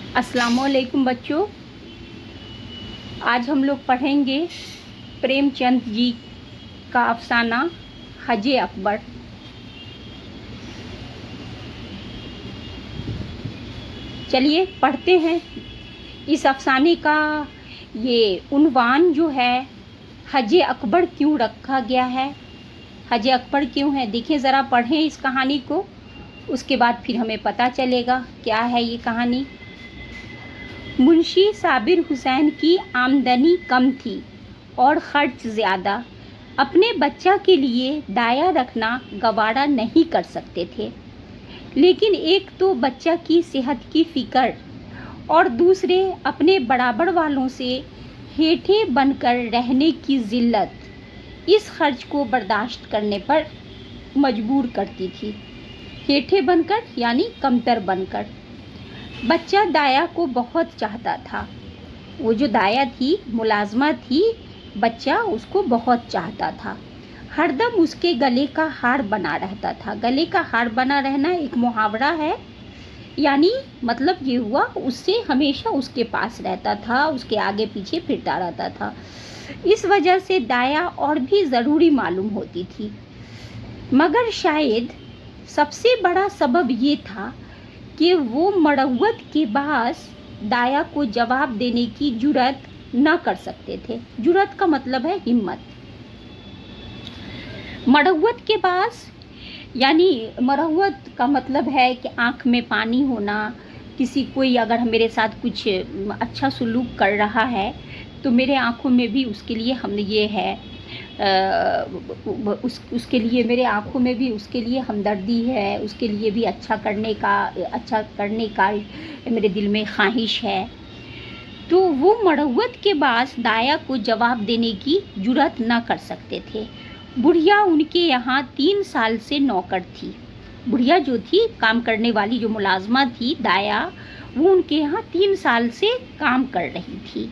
अस्सलाम वालेकुम बच्चों। आज हम लोग पढ़ेंगे प्रेमचंद जी का अफसाना हजे अकबर। चलिए पढ़ते हैं। इस अफसाने का ये उन्वान जो है, हजे अकबर क्यों रखा गया है, हजे अकबर क्यों है, देखिए ज़रा पढ़ें इस कहानी को, उसके बाद फिर हमें पता चलेगा क्या है ये कहानी। मुंशी साबिर हुसैन की आमदनी कम थी और ख़र्च ज़्यादा। अपने बच्चा के लिए दाया रखना गवारा नहीं कर सकते थे, लेकिन एक तो बच्चा की सेहत की फ़िक्र और दूसरे अपने बराबर वालों से हेठे बनकर रहने की ज़िल्लत इस खर्च को बर्दाश्त करने पर मजबूर करती थी। हेठे बनकर यानी कमतर बनकर। बच्चा दाया को बहुत चाहता था। वो जो दाया थी, मुलाजमा थी, बच्चा उसको बहुत चाहता था। हरदम उसके गले का हार बना रहता था। गले का हार बना रहना एक मुहावरा है, यानी मतलब ये हुआ उससे हमेशा उसके पास रहता था, उसके आगे पीछे फिरता रहता था। इस वजह से दाया और भी ज़रूरी मालूम होती थी। मगर शायद सबसे बड़ा सबब ये था कि वो मरवत के पास दाया को जवाब देने की जुर्रत न कर सकते थे। जुर्रत का मतलब है हिम्मत। मरवत के पास यानी मरवत का मतलब है कि आँख में पानी होना। किसी कोई अगर मेरे साथ कुछ अच्छा सलूक कर रहा है तो मेरे आँखों में भी उसके लिए हम ये है, उसके लिए मेरे आँखों में भी उसके लिए हमदर्दी है, उसके लिए भी अच्छा करने का मेरे दिल में ख्वाहिश है। तो वो मरवत के पास दाया को जवाब देने की जुर्रत न कर सकते थे। बुढ़िया उनके यहाँ 3 साल से नौकर थी। बुढ़िया जो थी, काम करने वाली जो मुलाजमा थी, दाया, वो उनके यहाँ 3 साल से काम कर रही थी।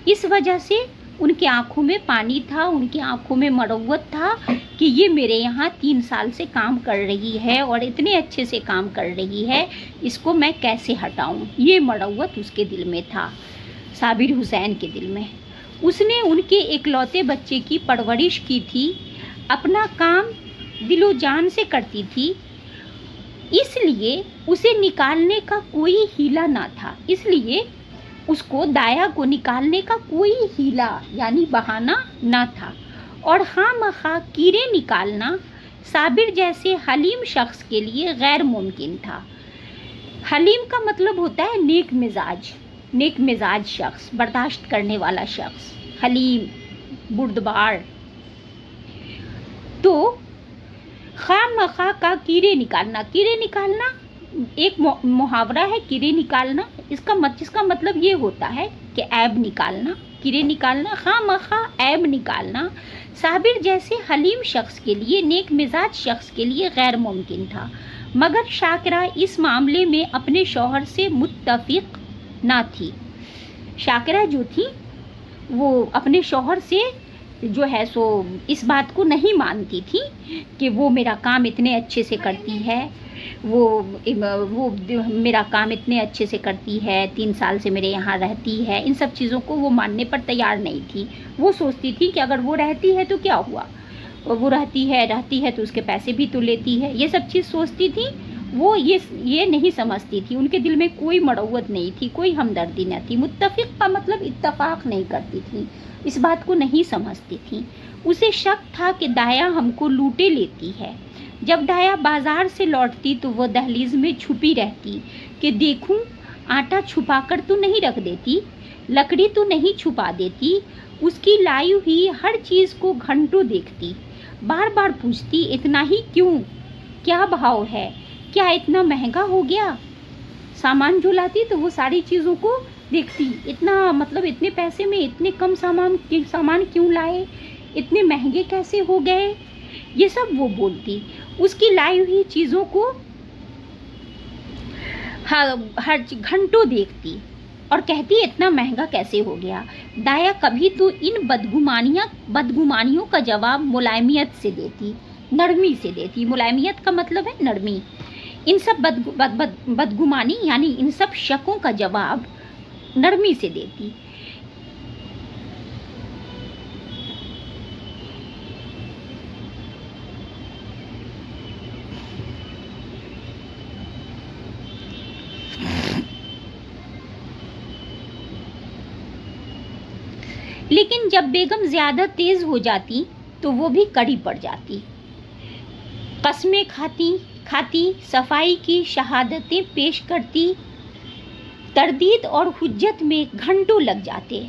इस वजह से उनके आँखों में पानी था, उनकी आँखों में मरवत था कि ये मेरे यहाँ 3 साल से काम कर रही है और इतने अच्छे से काम कर रही है, इसको मैं कैसे हटाऊँ। ये मरवत उसके दिल में था, साबिर हुसैन के दिल में। उसने उनके इकलौते बच्चे की परवरिश की थी, अपना काम दिलो जान से करती थी, इसलिए उसे निकालने का कोई हीला ना था। इसलिए उसको दाया को निकालने का कोई हीला यानी बहाना ना था। और खामखा कीड़े निकालना साबिर जैसे हलीम शख्स के लिए गैर मुमकिन था। हलीम का मतलब होता है नेक मिजाज, नेक मिजाज शख्स, बर्दाश्त करने वाला शख्स, हलीम, बुर्दबार। तो खामखा का कीड़े निकालना, कीड़े निकालना एक मुहावरा है, कीड़े निकालना। इसका मतलब ये होता है कि ऐब निकालना, कीड़े निकालना, खामखा ऐब निकालना साबिर जैसे हलीम शख्स के लिए, नेक मिजाज शख्स के लिए गैर मुमकिन था। मगर शाकिरा इस मामले में अपने शौहर से मुत्तफिक ना थी। शाकिरा जो थी वो अपने शौहर से जो है सो इस बात को नहीं मानती थी कि वो मेरा काम इतने अच्छे से करती है, वो मेरा काम इतने अच्छे से करती है, 3 साल से मेरे यहाँ रहती है। इन सब चीज़ों को वो मानने पर तैयार नहीं थी। वो सोचती थी कि अगर वो रहती है तो क्या हुआ, वो रहती है तो उसके पैसे भी तो लेती है, ये सब चीज़ सोचती थी वो। ये नहीं समझती थी, उनके दिल में कोई मरवत नहीं थी, कोई हमदर्दी न थी। मुत्तफिक का मतलब इत्तफाक नहीं करती थी, इस बात को नहीं समझती थी। उसे शक था कि दाया हमको लूटे लेती है। जब दाया बाजार से लौटती तो वो दहलीज में छुपी रहती कि देखूं आटा छुपा कर तो नहीं रख देती, लकड़ी तो नहीं छुपा देती। उसकी लाई हुई हर चीज़ को घंटों देखती, बार बार पूछती इतना ही क्यों, क्या भाव है, क्या इतना महंगा हो गया। सामान जो लाती तो वो सारी चीज़ों को देखती, इतना मतलब इतने पैसे में इतने कम सामान क्यों लाए, इतने महंगे कैसे हो गए, ये सब वो बोलती। उसकी लाई हुई चीज़ों को हर घंटों देखती और कहती इतना महंगा कैसे हो गया। दाया कभी तो इन बदगुमानियों का जवाब मुलायमियत से देती, नरमी से देती। मुलायमियत का मतलब है नरमी। इन सब बदगुमानी यानी इन सब शकों का जवाब नरमी से देती। लेकिन जब बेगम ज़्यादा तेज़ हो जाती तो वो भी कड़ी पड़ जाती। कस्में खाती, सफाई की शहादतें पेश करती, तरदीद और हुज्जत में घंटों लग जाते।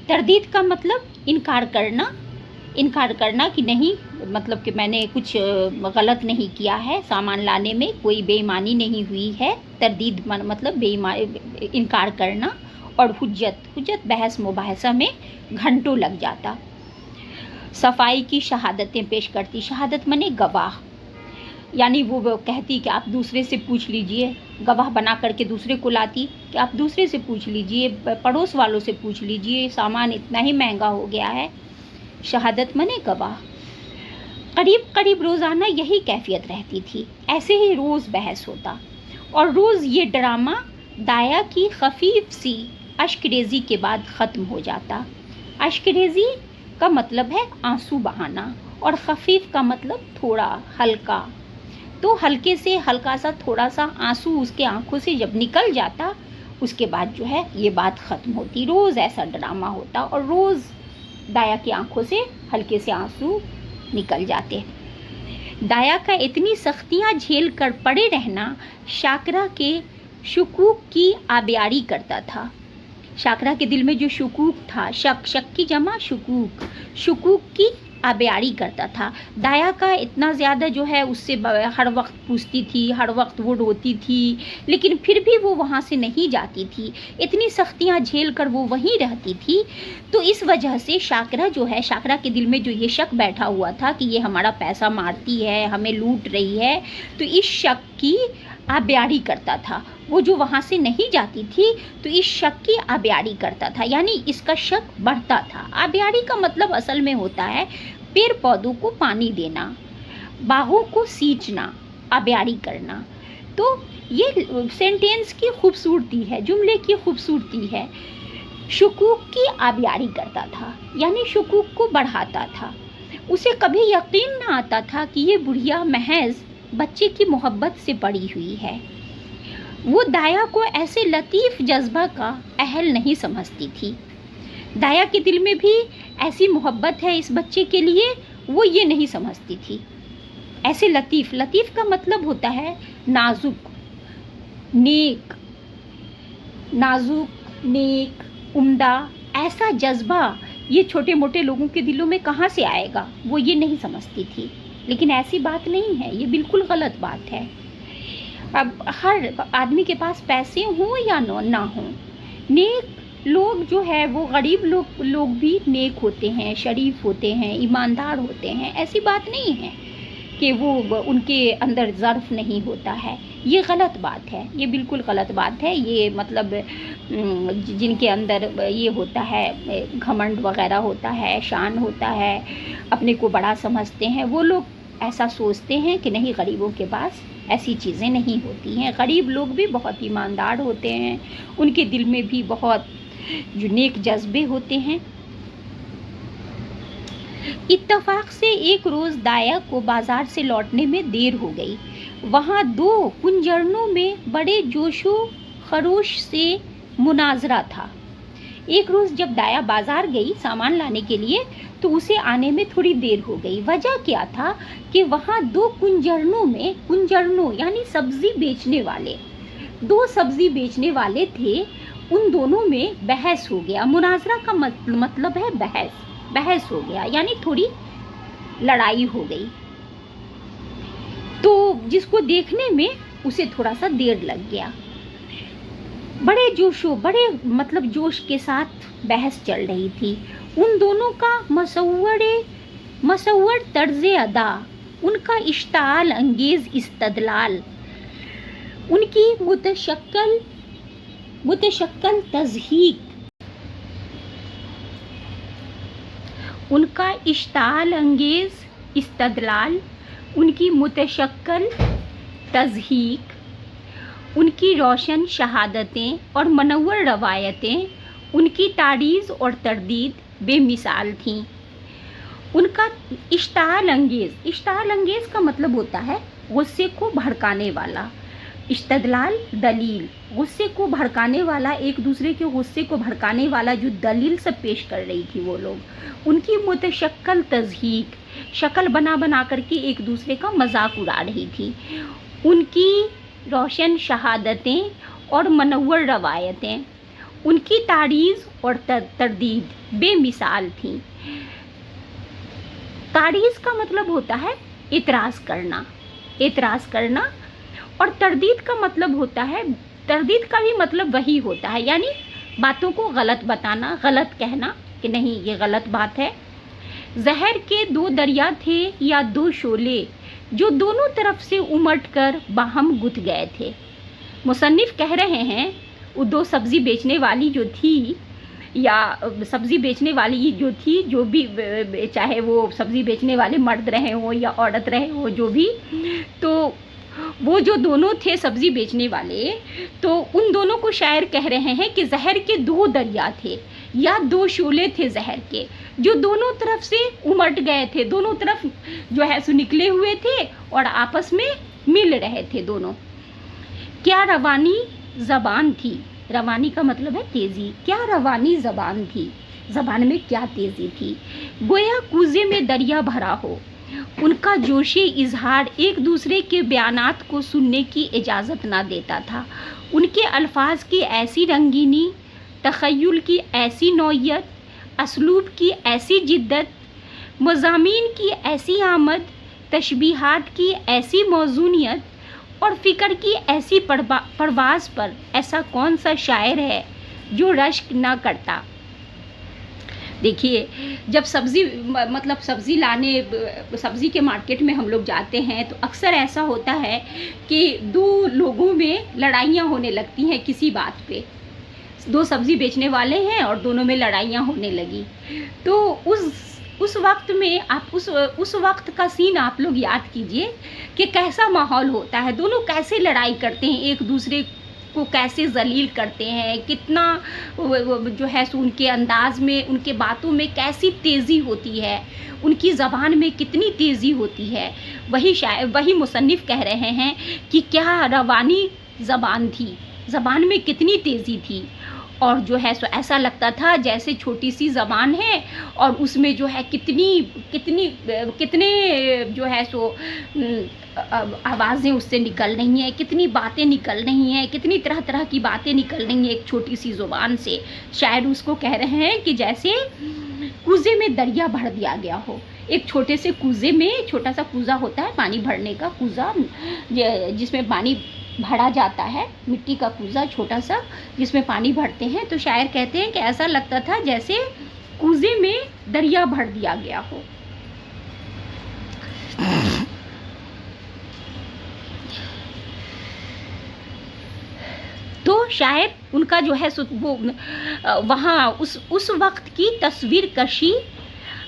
तरदीद का मतलब इनकार करना कि नहीं, मतलब कि मैंने कुछ गलत नहीं किया है, सामान लाने में कोई बेईमानी नहीं हुई है। तरदीद मतलब इनकार करना, और हुज्जत बहस मुबाहसा में घंटों लग जाता। सफाई की शहादतें पेश करती, शहादत माने गवाह, यानी वो कहती कि आप दूसरे से पूछ लीजिए, गवाह बना करके दूसरे को लाती कि आप दूसरे से पूछ लीजिए, पड़ोस वालों से पूछ लीजिए, सामान इतना ही महंगा हो गया है। शहादत माने गवाह। करीब रोज़ाना यही कैफियत रहती थी। ऐसे ही रोज़ बहस होता, और रोज़ ये ड्रामा दाया की खफीफ सी अश्करेज़ी के बाद ख़त्म हो जाता। अश्करेज़ी का मतलब है आंसू बहाना, और खफीफ का मतलब थोड़ा, हल्का। तो हल्के से हल्का सा थोड़ा सा आंसू उसके आंखों से जब निकल जाता, उसके बाद जो है ये बात ख़त्म होती। रोज़ ऐसा ड्रामा होता, और रोज़ दाया की आंखों से हल्के से आंसू निकल जाते। दाया का इतनी सख्तियाँ झेल कर पड़े रहना शाकरा के शुकूक की आबियारी करता था। शाकरा के दिल में जो शुकूक था, शक की जमा शुकूक की आबियारी करता था। दाया का इतना ज़्यादा जो है उससे हर वक्त पूछती थी, हर वक्त वो रोती थी, लेकिन फिर भी वो वहाँ से नहीं जाती थी। इतनी सख्तियाँ झेल कर वो वहीं रहती थी। तो इस वजह से शाकरा जो है, शाकरा के दिल में जो ये शक बैठा हुआ था कि ये हमारा पैसा मारती है, हमें लूट रही है, तो इस शक की आबियारी करता था। वो जो वहाँ से नहीं जाती थी तो इस शक की आबियारी करता था, यानी इसका शक बढ़ता था। आबियारी का मतलब असल में होता है पेड़ पौधों को पानी देना, बागों को सींचना, आबियारी करना। तो ये सेंटेंस की खूबसूरती है, जुमले की खूबसूरती है। शुकूक की आबियारी करता था, यानी शुकूक को बढ़ाता था। उसे कभी यकीन ना आता था कि ये बुढ़िया महज बच्चे की मोहब्बत से पड़ी हुई है। वो दाया को ऐसे लतीफ़ जज्बा का अहल नहीं समझती थी। दाया के दिल में भी ऐसी मोहब्बत है इस बच्चे के लिए, वो ये नहीं समझती थी। ऐसे लतीफ़ का मतलब होता है नाजुक, नेक, उम्दा। ऐसा जज्बा ये छोटे मोटे लोगों के दिलों में कहाँ से आएगा, वो ये नहीं समझती थी। लेकिन ऐसी बात नहीं है, ये बिल्कुल गलत बात है। अब हर आदमी के पास पैसे हों या ना हों, नेक लोग जो है वो गरीब लोग भी नेक होते हैं, शरीफ होते हैं, ईमानदार होते हैं। ऐसी बात नहीं है कि वो उनके अंदर ज़र्फ नहीं होता है। ये गलत बात है, ये बिल्कुल गलत बात है। ये मतलब जिनके अंदर ये होता है, घमंड वगैरह होता है, शान होता है, अपने को बड़ा समझते हैं, वो लोग ऐसा सोचते हैं कि नहीं, गरीबों के पास ऐसी चीज़ें नहीं होती हैं। गरीब लोग भी बहुत ईमानदार होते हैं, उनके दिल में भी बहुत जो नेक जज्बे होते हैं। इत्तफाक से एक रोज़ दाया को बाज़ार से लौटने में देर हो गई। वहाँ दो कुंजरनों में बड़े जोशो खरोश से मुनाजरा था। एक रोज़ जब दाया बाज़ार गई सामान लाने के लिए तो उसे आने में थोड़ी देर हो गई। वजह क्या था कि वहाँ दो कुंजरनों यानी सब्ज़ी बेचने वाले, दो सब्ज़ी बेचने वाले थे। उन दोनों में बहस हो गया। मुनाजरा का मतलब है बहस हो गया, यानी थोड़ी लड़ाई हो गई। तो जिसको देखने में उसे थोड़ा सा देर लग गया। बड़े जोश के साथ बहस चल रही थी। उन दोनों का मसव्वर तर्ज़े अदा, उनका इश्ताल अंगेज़ इस्तदलाल, उनकी मुतशक्कल तज़हीक, उनका इश्ताल अंगेज़ इस्तदलाल, उनकी मुतशक्कल तज़हीक उनकी रोशन शहादतें और मनव्वर रवायतें, उनकी तारीज़ और तरदीद बेमिसाल थीं। उनका इश्ताल अंगेज़ का मतलब होता है गुस्से को भड़काने वाला। इस्तदलाल दलील, गुस्से को भड़काने वाला, एक दूसरे के गुस्से को भड़काने वाला जो दलील सब पेश कर रही थी वो लोग। उनकी मुतशक्कल तज़हीक, शक्ल बना बना करके एक दूसरे का मजाक उड़ा रही थी। उनकी रोशन शहादतें और मनव्वर रवायतें, उनकी तारीज़ और तरदीद बेमिसाल थीं। तारीज़ का मतलब होता है एतराज़ करना, और तरदीद का मतलब होता है, तरदीद का भी मतलब वही होता है, यानी बातों को गलत बताना, गलत कहना कि नहीं ये गलत बात है। जहर के दो दरिया थे या दो शोले जो दोनों तरफ से उमड़ कर बाहम गुथ गए थे। मुसन्निफ कह रहे हैं वो दो सब्ज़ी बेचने वाली जो थी, या सब्ज़ी बेचने वाली जो थी, जो भी, चाहे वो सब्ज़ी बेचने वाले मर्द रहे हो या औरत रहे हो, जो भी, तो वो जो दोनों थे सब्ज़ी बेचने वाले, तो उन दोनों को शायर कह रहे हैं कि जहर के दो दरिया थे या दो शोले थे जहर के, जो दोनों तरफ से उमड़ गए थे, दोनों तरफ जो है सो निकले हुए थे और आपस में मिल रहे थे दोनों। क्या रवानी ज़बान थी, रवानी का मतलब है तेज़ी, क्या रवानी ज़बान थी, ज़बान में क्या तेज़ी थी। गोया कूज़े में दरिया भरा हो, उनका जोशी इजहार एक दूसरे के बयानात को सुनने की इजाज़त ना देता था। उनके अल्फाज की ऐसी रंगीनी, तख़य्युल की ऐसी नौइयत, असलूब की ऐसी जिद्दत, मज़ामीन की ऐसी आमद, तशबीहात की ऐसी मौज़ूनियत और फ़िक्र की ऐसी परवाज़ पर ऐसा कौन सा शायर है जो रश्क ना करता। देखिए, जब सब्ज़ी के मार्केट में हम लोग जाते हैं तो अक्सर ऐसा होता है कि दो लोगों में लड़ाइयाँ होने लगती हैं किसी बात पे। दो सब्ज़ी बेचने वाले हैं और दोनों में लड़ाइयाँ होने लगी, तो उस वक्त में आप उस वक्त का सीन आप लोग याद कीजिए कि कैसा माहौल होता है, दोनों कैसे लड़ाई करते हैं, एक दूसरे को कैसे जलील करते हैं, कितना जो है सो उनके अंदाज में, उनके बातों में कैसी तेज़ी होती है, उनकी ज़बान में कितनी तेज़ी होती है। वही मुसन्निफ़ कह रहे हैं कि क्या रवानी ज़बान थी, ज़बान में कितनी तेज़ी थी, और जो है सो ऐसा लगता था जैसे छोटी सी ज़बान है और उसमें जो है कितने जो है सो आवाज़ें उससे निकल रही हैं, कितनी बातें निकल रही हैं, कितनी तरह तरह की बातें निकल रही हैं एक छोटी सी ज़ुबान से। शायद उसको कह रहे हैं कि जैसे कूज़े में दरिया भर दिया गया हो। एक छोटे से कूज़े में, छोटा सा कूज़ा होता है पानी भरने का कूज़ा, जिसमें पानी भरा जाता है, मिट्टी का कूज़ा छोटा सा जिसमें पानी भरते हैं, तो शायर कहते हैं कि ऐसा लगता था जैसे कूज़े में दरिया भर दिया गया हो। तो शायर उनका जो है वो वहाँ उस वक्त की तस्वीर कशी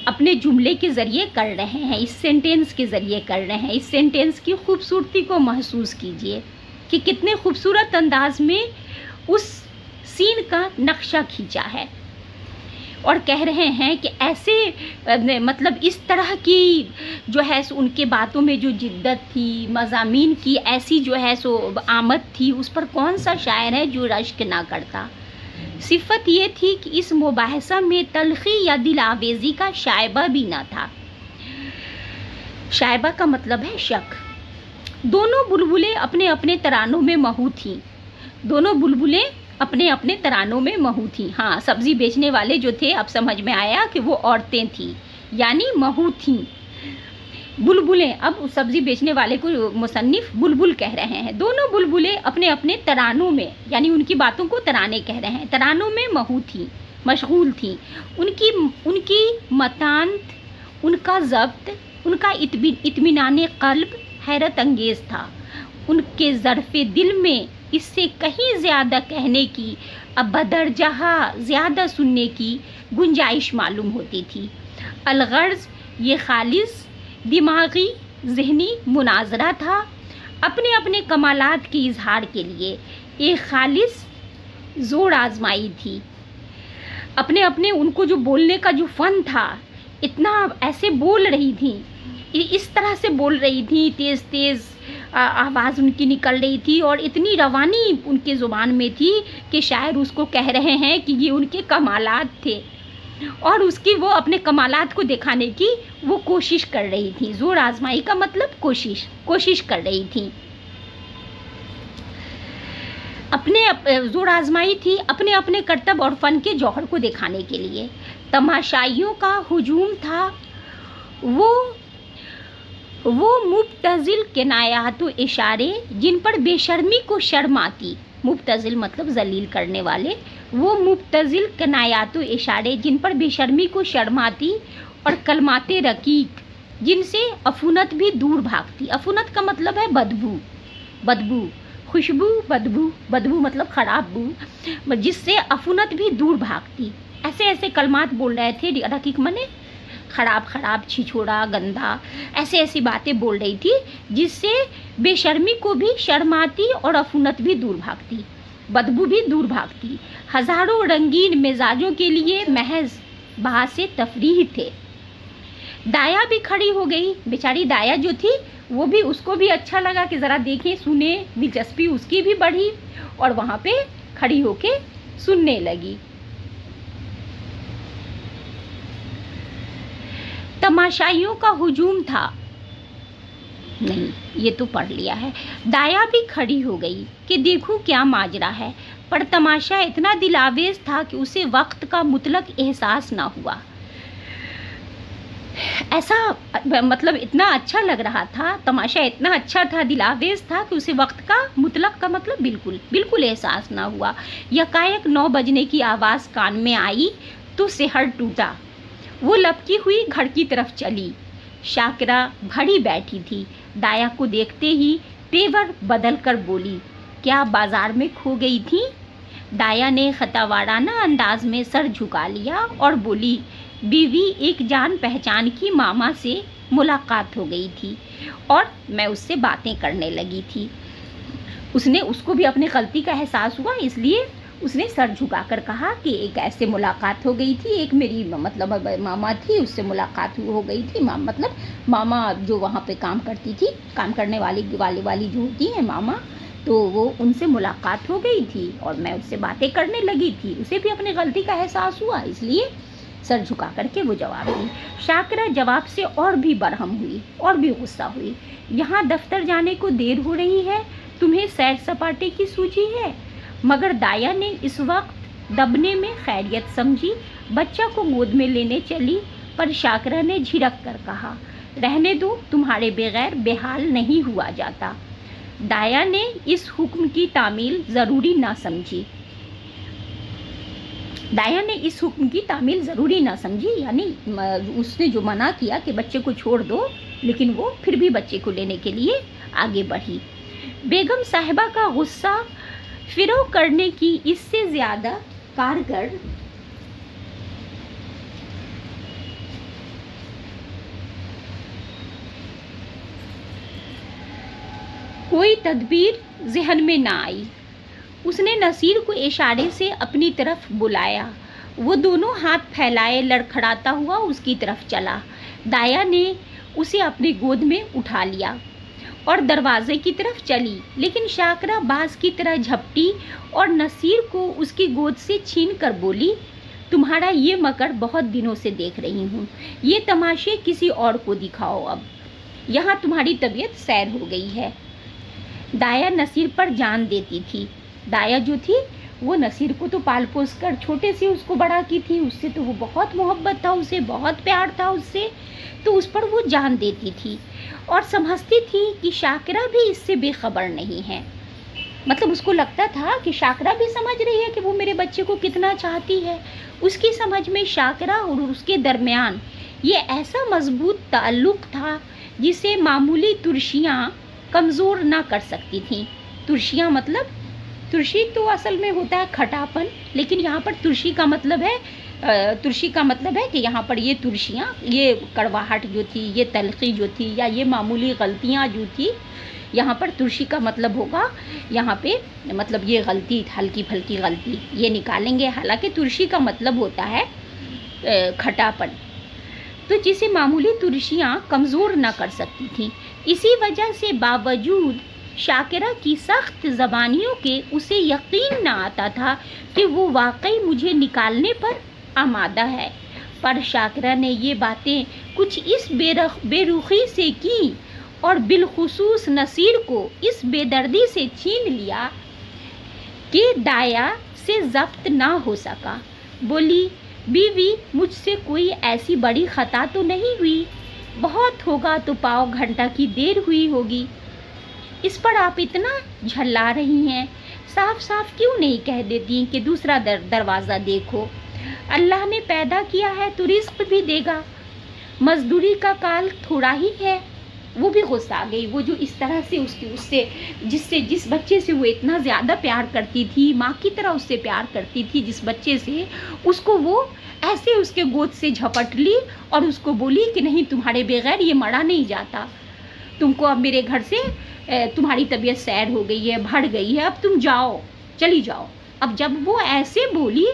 अपने जुमले के ज़रिए कर रहे हैं, इस सेंटेंस के ज़रिए कर रहे हैं। इस सेंटेंस की खूबसूरती को महसूस कीजिए कि कितने खूबसूरत अंदाज में उस सीन का नक्शा खींचा है, और कह रहे हैं कि ऐसे मतलब इस तरह की जो है सो उनके बातों में जो जिद्दत थी, मज़ामीन की ऐसी जो है सो आमद थी, उस पर कौन सा शायर है जो रश्क ना करता। सिफत ये थी कि इस मुबाहसा में तलखी या दिल आवेज़ी का शायबा भी ना था। शायबा का मतलब है शक। दोनों बुलबुलें अपने अपने तरानों में महू थीं, दोनों बुलबुलें अपने अपने तरानों में महू थीं। हाँ, सब्ज़ी बेचने वाले जो थे, अब समझ में आया कि वो औरतें थीं, यानी महू थीं। बुलबुलें, अब सब्ज़ी बेचने वाले को मुसन्निफ बुलबुल कह रहे हैं। दोनों बुलबुलें अपने अपने तरानों में, यानी उनकी बातों को तराने कह रहे हैं, तरानों में महू थीं, मशगूल थीं। उनकी मतानत, उनका ज़ब्त, उनका इत्मीनान क़ल्ब हैरत अंगेज़ था। उनके ज़र्फ़े दिल में इससे कहीं ज़्यादा कहने की, अब बदरजहा ज़्यादा सुनने की गुंजाइश मालूम होती थी। अलगर्ज़ ये खालिस दिमागी ज़हनी मुनाजरा था। अपने अपने कमालात के इजहार के लिए एक खालिस जोर आजमाई थी। अपने अपने उनको जो बोलने का जो फन था, इतना ऐसे बोल रही थी, इस तरह से बोल रही थी, तेज़ तेज़ आवाज़ उनकी निकल रही थी और इतनी रवानी उनके ज़ुबान में थी कि शायर उसको कह रहे हैं कि ये उनके कमालात थे और उसकी वो अपने कमालात को दिखाने की वो कोशिश कर रही थी। जोर आजमाई का मतलब कोशिश कर रही थी, अपने जोर आजमाई थी अपने अपने करतब और फ़न के जौहर को दिखाने के लिए। तमाशाइयों का हुजूम था, वो मुब्तज़िल किनायात व इशारे जिन पर बेशर्मी को शर्म आती, मुब्तज़िल मतलब जलील करने वाले, वो मुब्तज़िल किनायात व इशारे जिन पर बेशर्मी को शर्म आती और कलमाते रकीक जिनसे अफूनत भी दूर भागती। अफूनत का मतलब है बदबू, खुशबू, बदबू मतलब खराब बू, जिससे अफूनत भी दूर भागती। ऐसे ऐसे कलमात बोल रहे थे, रकीक मने खराब, छिछोड़ा, गंदा, ऐसे ऐसी बातें बोल रही थी जिससे बेशर्मी को भी शर्म आती और अफूनत भी दूर भागती, बदबू भी दूर भागती। हज़ारों रंगीन मिजाजों के लिए महज बहासे तफरीह थे। दाया भी खड़ी हो गई, बेचारी दाया जो थी वो भी, उसको भी अच्छा लगा कि ज़रा देखें सुने, दिलचस्पी उसकी भी बढ़ी और वहाँ पे खड़ी होके सुनने लगी। तमाशाइयों का हुजूम था, नहीं ये तो पढ़ लिया है। दाया भी खड़ी हो गई कि देखूं क्या माजरा है, पर तमाशा इतना दिलावेज था कि उसे वक्त का मुतलक एहसास ना हुआ। ऐसा मतलब इतना अच्छा लग रहा था, तमाशा इतना अच्छा था, दिलावेज था कि उसे वक्त का मुतलक का मतलब बिल्कुल एहसास ना हुआ। यकायक 9 बजने की आवाज़ कान में आई तो सिहर टूटा। वो लपकी हुई घर की तरफ चली। शाकिरा भरी बैठी थी। दाया को देखते ही तेवर बदल कर बोली, क्या बाजार में खो गई थी? दाया ने खतावाराना अंदाज में सर झुका लिया और बोली, बीवी एक जान पहचान की मामा से मुलाकात हो गई थी और मैं उससे बातें करने लगी थी। उसको भी अपनी गलती का एहसास हुआ, इसलिए उसने सर झुकाकर कहा कि एक ऐसे मुलाकात हो गई थी, एक मेरी मतलब मामा थी, उससे मुलाकात हो गई थी। मतलब मामा जो वहाँ पे काम करती थी, काम करने वाली जो होती हैं मामा, तो वो उनसे मुलाकात हो गई थी और मैं उससे बातें करने लगी थी। उसे भी अपनी गलती का एहसास हुआ, इसलिए सर झुका करके वो जवाब दी। शाकिरा जवाब से और भी बरहम हुई और भी गुस्सा हुई। यहाँ दफ्तर जाने को देर हो रही है, तुम्हें सैर सपाटे की सूझी है? मगर दाया ने इस वक्त दबने में खैरियत समझी, बच्चा को गोद में लेने चली, पर शाकिरा ने झिड़क कर कहा, रहने दो, तुम्हारे बगैर बेहाल नहीं हुआ जाता। दाया ने इस हुक्म की तामील ज़रूरी ना समझी। यानी उसने जो मना किया कि बच्चे को छोड़ दो, लेकिन वो फिर भी बच्चे को लेने के लिए आगे बढ़ी। बेगम साहिबा का गुस्सा फिरो करने की इससे ज़्यादा कारगर कोई तदबीर ज़हन में ना आई। उसने नसीर को इशारे से अपनी तरफ बुलाया। वो दोनों हाथ फैलाए लड़खड़ाता हुआ उसकी तरफ चला। दाया ने उसे अपनी गोद में उठा लिया और दरवाजे की तरफ चली, लेकिन शाकिरा बाज की तरह झपटी और नसीर को उसकी गोद से छीन कर बोली, तुम्हारा ये मकर बहुत दिनों से देख रही हूँ, ये तमाशे किसी और को दिखाओ, अब यहाँ तुम्हारी तबीयत सैर हो गई है। दाया नसीर पर जान देती थी। दाया जो थी वो नसीर को तो पाल पोस कर छोटे से उसको बड़ा की थी, उससे तो वो बहुत मोहब्बत था, उसे बहुत प्यार था उससे, तो उस पर वो जान देती थी और समझती थी कि शाकिरा भी इससे बेखबर नहीं है। मतलब उसको लगता था कि शाकिरा भी समझ रही है कि वो मेरे बच्चे को कितना चाहती है। उसकी समझ में शाकिरा और उसके दरमियान ये ऐसा मजबूत ताल्लुक़ था जिसे मामूली तुर्शियाँ कमज़ोर ना कर सकती थीं। तुर्शियाँ मतलब, तुर्शी तो असल में होता है खटापन, लेकिन यहाँ पर तुर्शी का मतलब है कि यहाँ पर ये तुर्शियाँ, ये कड़वाहट जो थी, ये तलखी जो थी, या ये मामूली गलतियाँ जो थी, यहाँ पर तुर्शी का मतलब होगा, यहाँ पे मतलब ये गलती, हल्की फल्की गलती ये निकालेंगे। हालांकि तुर्शी का मतलब होता है खटापन, तो जिसे मामूली तुर्शियाँ कमज़ोर ना कर सकती थीं। इसी वजह से बावजूद शाकिरा की सख्त ज़बानियों के उसे यकीन ना आता था कि वो वाकई मुझे निकालने पर आमादा है। पर शाकिरा ने ये बातें कुछ इस बेरुखी से की और बिलखुसूस नसीर को इस बेदर्दी से छीन लिया कि दाया से ज़ब्त ना हो सका। बोली, बीवी, मुझसे कोई ऐसी बड़ी ख़ता तो नहीं हुई, बहुत होगा तो पाव घंटा की देर हुई होगी। इस पर आप इतना झल्ला रही हैं, साफ साफ क्यों नहीं कह देती कि दूसरा दरवाज़ा देखो। अल्लाह ने पैदा किया है तो रिस्क भी देगा, मजदूरी का काल थोड़ा ही है। वो भी गुस्सा आ गई। वो जो इस तरह से जिस बच्चे से वो इतना ज़्यादा प्यार करती थी, माँ की तरह उससे प्यार करती थी, जिस बच्चे से, उसको वो ऐसे उसके गोद से झपट ली और उसको बोली कि नहीं, तुम्हारे बगैर ये मरा नहीं जाता, तुमको अब मेरे घर से, तुम्हारी तबीयत सैर हो गई है, बढ़ गई है, अब तुम जाओ, चली जाओ। अब जब वो ऐसे बोली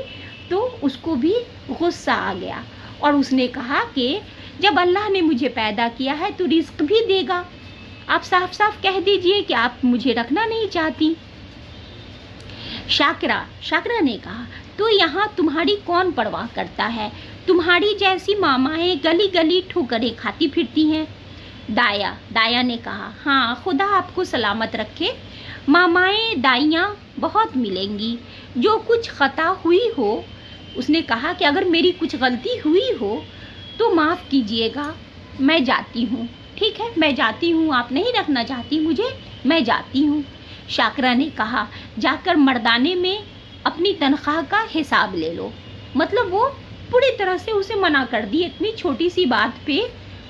तो उसको भी गुस्सा आ गया और उसने कहा कि जब अल्लाह ने मुझे पैदा किया है तो रिस्क भी देगा, आप साफ साफ कह दीजिए कि आप मुझे रखना नहीं चाहती। शाकिरा ने कहा, तो यहाँ तुम्हारी कौन परवाह करता है, तुम्हारी जैसी मामाएं गली गली ठोकरें खाती फिरती हैं। दाया ने कहा, हाँ, खुदा आपको सलामत रखे, मामाएं दाइयाँ बहुत मिलेंगी, जो कुछ खता हुई हो। उसने कहा कि अगर मेरी कुछ गलती हुई हो तो माफ़ कीजिएगा, मैं जाती हूँ। ठीक है, मैं जाती हूँ, आप नहीं रखना चाहती मुझे, मैं जाती हूँ। शाकिरा ने कहा, जाकर मर्दाने में अपनी तनख्वाह का हिसाब ले लो। मतलब वो पूरी तरह से उसे मना कर दी, इतनी छोटी सी बात पे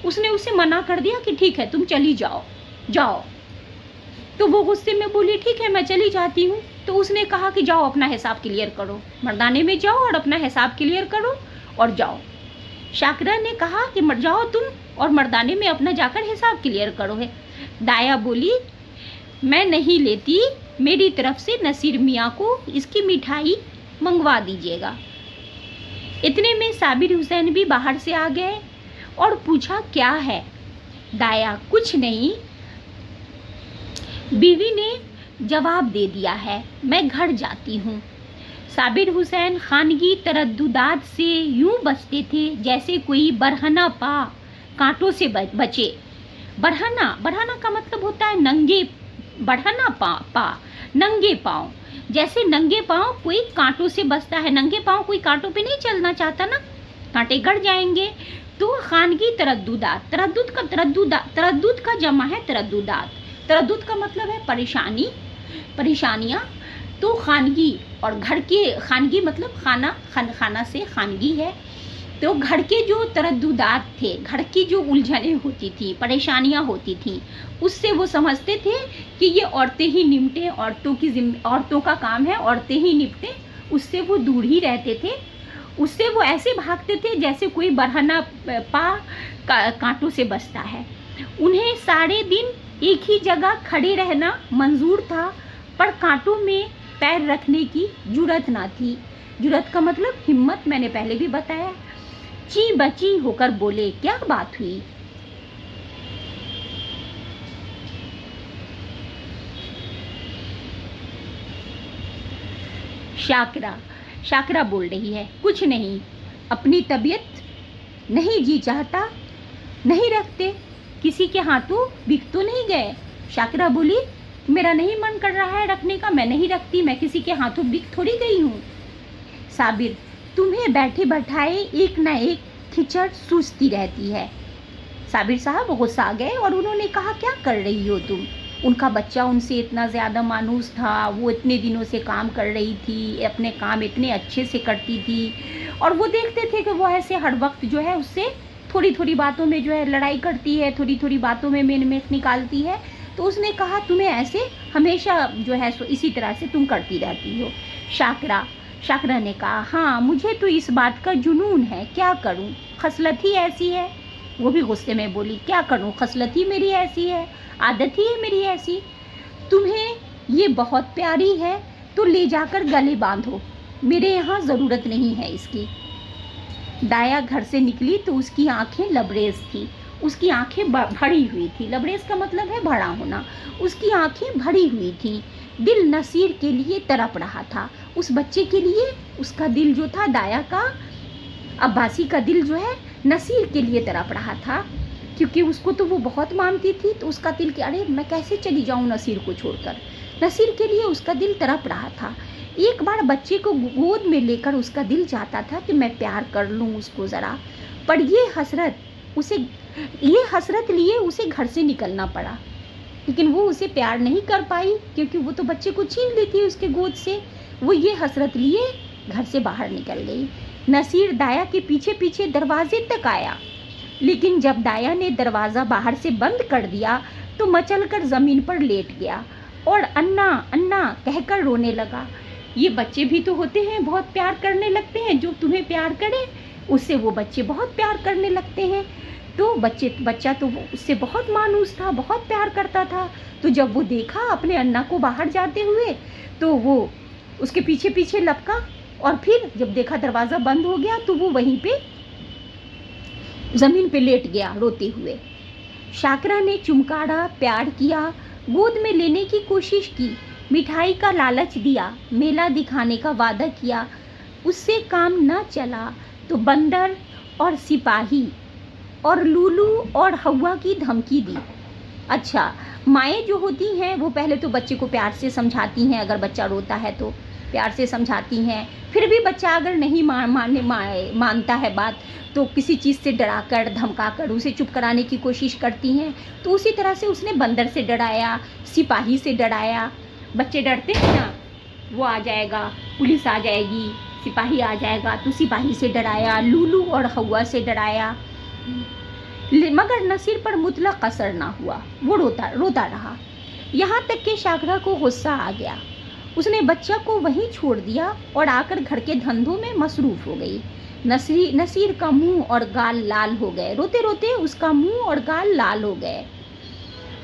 उसने उसे मना कर दिया कि ठीक है, तुम चली जाओ। तो वो गुस्से में बोली, ठीक है, मैं चली जाती हूँ। तो उसने कहा कि जाओ, अपना हिसाब क्लियर करो, मर्दाने में जाओ और अपना हिसाब क्लियर करो और जाओ। शाकिरा ने कहा कि मर जाओ तुम और मर्दाने में अपना जाकर हिसाब क्लियर करो है। दाया बोली, मैं नहीं लेती, मेरी तरफ से नसीर मियाँ को इसकी मिठाई मंगवा दीजिएगा। इतने में साबिर हुसैन भी बाहर से आ गए और पूछा, क्या है? दाया, कुछ नहीं, बीवी ने जवाब दे दिया है, मैं घर जाती हूँ। साबिर हुसैन खानगी तरद्दुदात से यूं बचते थे जैसे कोई बरहना पा कांटों से बचे। बरहना का मतलब होता है नंगे, बढ़ना पा नंगे पाँव, जैसे नंगे पाँव कोई कांटों से बचता है। नंगे पाँव कोई कांटों पे नहीं चलना चाहता ना, कांटे गड़ जाएंगे। तो खानगी तरद्दुदात, तरद्दुद का जमा है तरद्दुदात। तरद्दुद का मतलब है परेशानियाँ। तो खानगी और घर के, खानगी मतलब खाना से खानगी है। तो घर के जो तरद्दुदात थे, घर की जो उलझनें होती थी, परेशानियाँ होती थी, उससे वो समझते थे कि ये औरतें ही निपटें, औरतों का काम है, औरतें ही निपटें। उससे वो दूर ही रहते थे, उससे वो ऐसे भागते थे जैसे कोई बरहना पा कांटों से बचता है। उन्हें सारे दिन एक ही जगह खड़े रहना मंजूर था, पर कांटों में पैर रखने की जुर्रत ना थी। जुर्रत का मतलब हिम्मत, मैंने पहले भी बताया। ची बची होकर बोले, क्या बात हुई? शाकिरा बोल रही है, कुछ नहीं, अपनी तबीयत नहीं जी चाहता, नहीं रखते, किसी के हाथों बिक तो नहीं गए। शाकिरा बोली, मेरा नहीं मन कर रहा है रखने का, मैं नहीं रखती, मैं किसी के हाथों बिक थोड़ी गई हूँ। साबिर, तुम्हें बैठे बैठाए एक ना एक खिचड़ सूझती रहती है। साबिर साहब गुस्सा आ गए और उन्होंने कहा, क्या कर रही हो तुम? उनका बच्चा उनसे इतना ज़्यादा मानूस था, वो इतने दिनों से काम कर रही थी, अपने काम इतने अच्छे से करती थी, और वो देखते थे कि वो ऐसे हर वक्त जो है उससे थोड़ी थोड़ी बातों में जो है लड़ाई करती है, थोड़ी थोड़ी बातों में मेख निकालती है। तो उसने कहा, तुम्हें ऐसे हमेशा जो है सो इसी तरह से तुम करती रहती हो। शाकिरा ने कहा, हाँ, मुझे तो इस बात का जुनून है, क्या करूं, खसलत ही ऐसी है। वो भी गुस्से में बोली, क्या करूं, खसलत ही मेरी ऐसी है, आदत ही है मेरी ऐसी, तुम्हें ये बहुत प्यारी है तो ले जाकर गले बांधो, मेरे यहाँ ज़रूरत नहीं है इसकी। दाया घर से निकली तो उसकी आंखें लबरेज थी, उसकी आंखें भरी हुई थी। लबरेज का मतलब है भरा होना। उसकी आंखें भरी हुई थी। दिल नसीर के लिए तड़प रहा था, उस बच्चे के लिए। उसका दिल जो था, दाया का, अब्बासी का दिल जो है, नसीर के लिए तड़प रहा था, क्योंकि उसको तो वो बहुत मानती थी। तो उसका दिल कि अरे मैं कैसे चली जाऊँ नसीर को छोड़कर। नसीर के लिए उसका दिल तड़प रहा था। एक बार बच्चे को गोद में लेकर उसका दिल चाहता था कि मैं प्यार कर लूँ उसको ज़रा, पर ये हसरत लिए उसे घर से निकलना पड़ा। लेकिन वो उसे प्यार नहीं कर पाई, क्योंकि वो तो बच्चे को छीन ली थी उसके गोद से। वो ये हसरत लिए घर से बाहर निकल गई। नसीर दाया के पीछे पीछे दरवाजे तक आया, लेकिन जब दाया ने दरवाज़ा बाहर से बंद कर दिया तो मचलकर ज़मीन पर लेट गया और अन्ना अन्ना कहकर रोने लगा। ये बच्चे भी तो होते हैं, बहुत प्यार करने लगते हैं। जो तुम्हें प्यार करे उससे वो बच्चे बहुत प्यार करने लगते हैं। तो बच्चा तो वो उससे बहुत मानूस था, बहुत प्यार करता था। तो जब वो देखा अपने अन्ना को बाहर जाते हुए तो वो उसके पीछे पीछे लपका, और फिर जब देखा दरवाज़ा बंद हो गया तो वो वहीं पे ज़मीन पे लेट गया रोते हुए। शाकरा ने चुमकारा, प्यार किया, गोद में लेने की कोशिश की, मिठाई का लालच दिया, मेला दिखाने का वादा किया। उससे काम न चला तो बंदर और सिपाही और लूलू और हवा की धमकी दी। अच्छा, माएँ जो होती हैं वो पहले तो बच्चे को प्यार से समझाती हैं, अगर बच्चा रोता है तो प्यार से समझाती हैं। फिर भी बच्चा अगर नहीं मानता है बात तो किसी चीज़ से डराकर धमकाकर उसे चुप कराने की कोशिश करती हैं। तो उसी तरह से उसने बंदर से डराया, सिपाही से डराया। बच्चे डरते हैं ना, वो आ जाएगा, पुलिस आ जाएगी, सिपाही आ जाएगा, तो सिपाही से डराया, लूलू और हवा से डराया। मगर नसीर पर मुतलक असर ना हुआ, वो रोता रहा। यहाँ तक कि शाकरा को गुस्सा आ गया। उसने बच्चा को वहीं छोड़ दिया और आकर घर के धंधों में मसरूफ़ हो गई। नसीर का मुंह और गाल लाल हो गए। रोते रोते उसका मुंह और गाल लाल हो गए,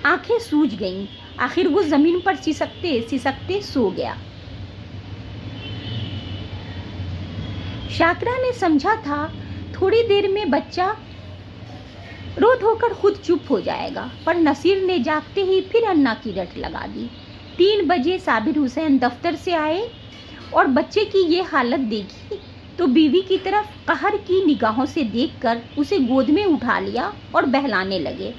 आंखें सूज गईं। आखिर वो ज़मीन पर सिसकते सिसकते सो गया। शाकरा ने समझा था थोड़ी देर में बच्चा रो धोकर खुद चुप हो जाएगा, पर नसीर ने जागते ही फिर अन्ना की रट लगा दी। 3 बजे साबिर हुसैन दफ्तर से आए और बच्चे की ये हालत देखी तो बीवी की तरफ कहर की निगाहों से देखकर उसे गोद में उठा लिया और बहलाने लगे।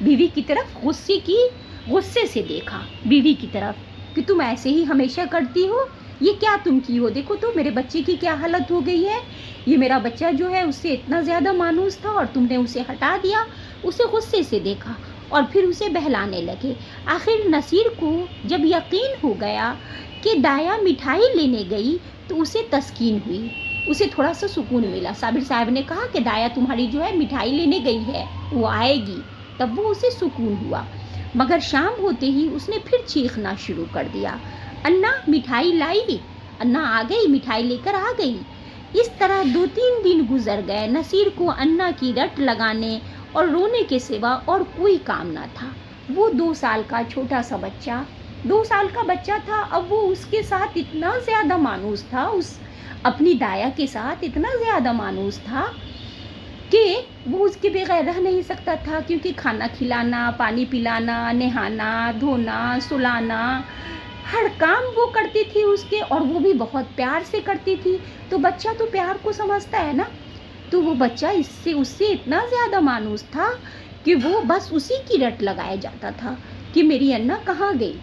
बीवी की तरफ गुस्से से देखा, बीवी की तरफ, कि तुम ऐसे ही हमेशा करती हो, ये क्या तुम की हो, देखो तो मेरे बच्चे की क्या हालत हो गई है। ये मेरा बच्चा जो है उससे इतना ज़्यादा मानूस था और तुमने उसे हटा दिया। उसे गुस्से से देखा और फिर उसे बहलाने लगे। आखिर नसीर को जब यकीन हो गया कि दाया मिठाई लेने गई तो उसे तस्कीन हुई, उसे थोड़ा सा सुकून मिला। साबिर साहब ने कहा कि दाया तुम्हारी जो है मिठाई लेने गई है, वो आएगी, तब वो उसे सुकून हुआ। मगर शाम होते ही उसने फिर चीखना शुरू कर दिया, अन्ना मिठाई लाई, अन्ना आ गई, मिठाई लेकर आ गई। इस तरह 2-3 दिन गुजर गए। नसीर को अन्ना की रट लगाने और रोने के सिवा और कोई काम ना था। वो 2 साल का छोटा सा बच्चा, 2 साल का बच्चा था। अब वो उसके साथ इतना ज़्यादा मानूस था, उस अपनी दाया के साथ इतना ज़्यादा मानूस था कि वो उसके बगैर रह नहीं सकता था, क्योंकि खाना खिलाना, पानी पिलाना, नहाना, धोना, सुलाना, हर काम वो करती थी उसके, और वो भी बहुत प्यार से करती थी। तो बच्चा तो प्यार को समझता है ना, तो वो बच्चा उससे इतना ज़्यादा मानूस था कि वो बस उसी की रट लगाया जाता था कि मेरी अन्ना कहाँ गई।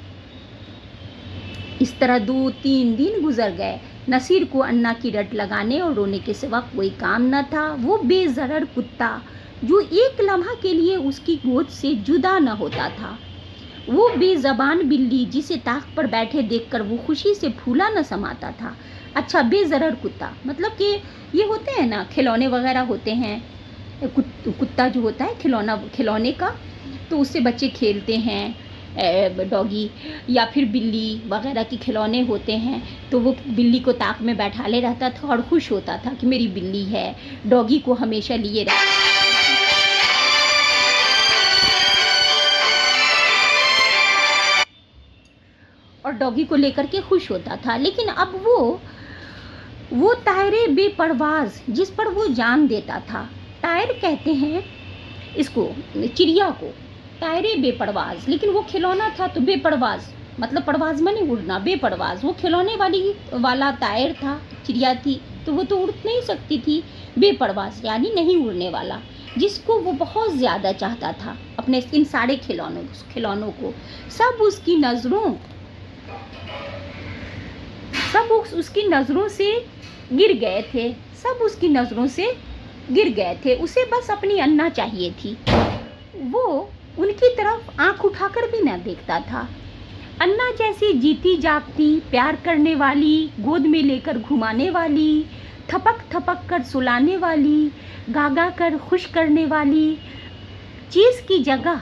इस तरह 2-3 दिन गुजर गए। नसीर को अन्ना की रट लगाने और रोने के सिवा कोई काम न था। वो बेज़रर कुत्ता जो एक लम्हा के लिए उसकी गोद से जुदा न होता था, वो बेज़बान बिल्ली जिसे ताक पर बैठे देखकर वो खुशी से फूला न समाता था। अच्छा, बेज़रर कुत्ता मतलब कि ये होते हैं ना, खिलौने वगैरह होते हैं, कुत्ता जो होता है खिलौने का, तो उससे बच्चे खेलते हैं, डॉगी या फिर बिल्ली वगैरह के खिलौने होते हैं। तो वो बिल्ली को ताक में बैठा ले रहता था और खुश होता था कि मेरी बिल्ली है, डॉगी को हमेशा लिए रहता। और डॉगी को लेकर के खुश होता था। लेकिन अब वो तायरे बेपरवाज जिस पर वो जान देता था, तायर कहते हैं इसको, चिड़िया को, तायरे बेपरवाज, लेकिन वो खिलौना था तो बेपरवाज मतलब परवाज माने उड़ना, बेपरवाज, वो खिलौने वाला तायर था, चिड़िया थी तो वो तो उड़ नहीं सकती थी, बेपरवाज यानी नहीं उड़ने वाला, जिसको वो बहुत ज़्यादा चाहता था अपने इन सारे खिलौनों को। सब उसकी नज़रों से गिर गए थे, सब उसकी नज़रों से गिर गए थे। उसे बस अपनी अन्ना चाहिए थी। वो उनकी तरफ आंख उठाकर भी न देखता था। अन्ना जैसी जीती जागती, प्यार करने वाली, गोद में लेकर घुमाने वाली, थपक थपक कर सुलाने वाली, गागा कर खुश करने वाली चीज़ की जगह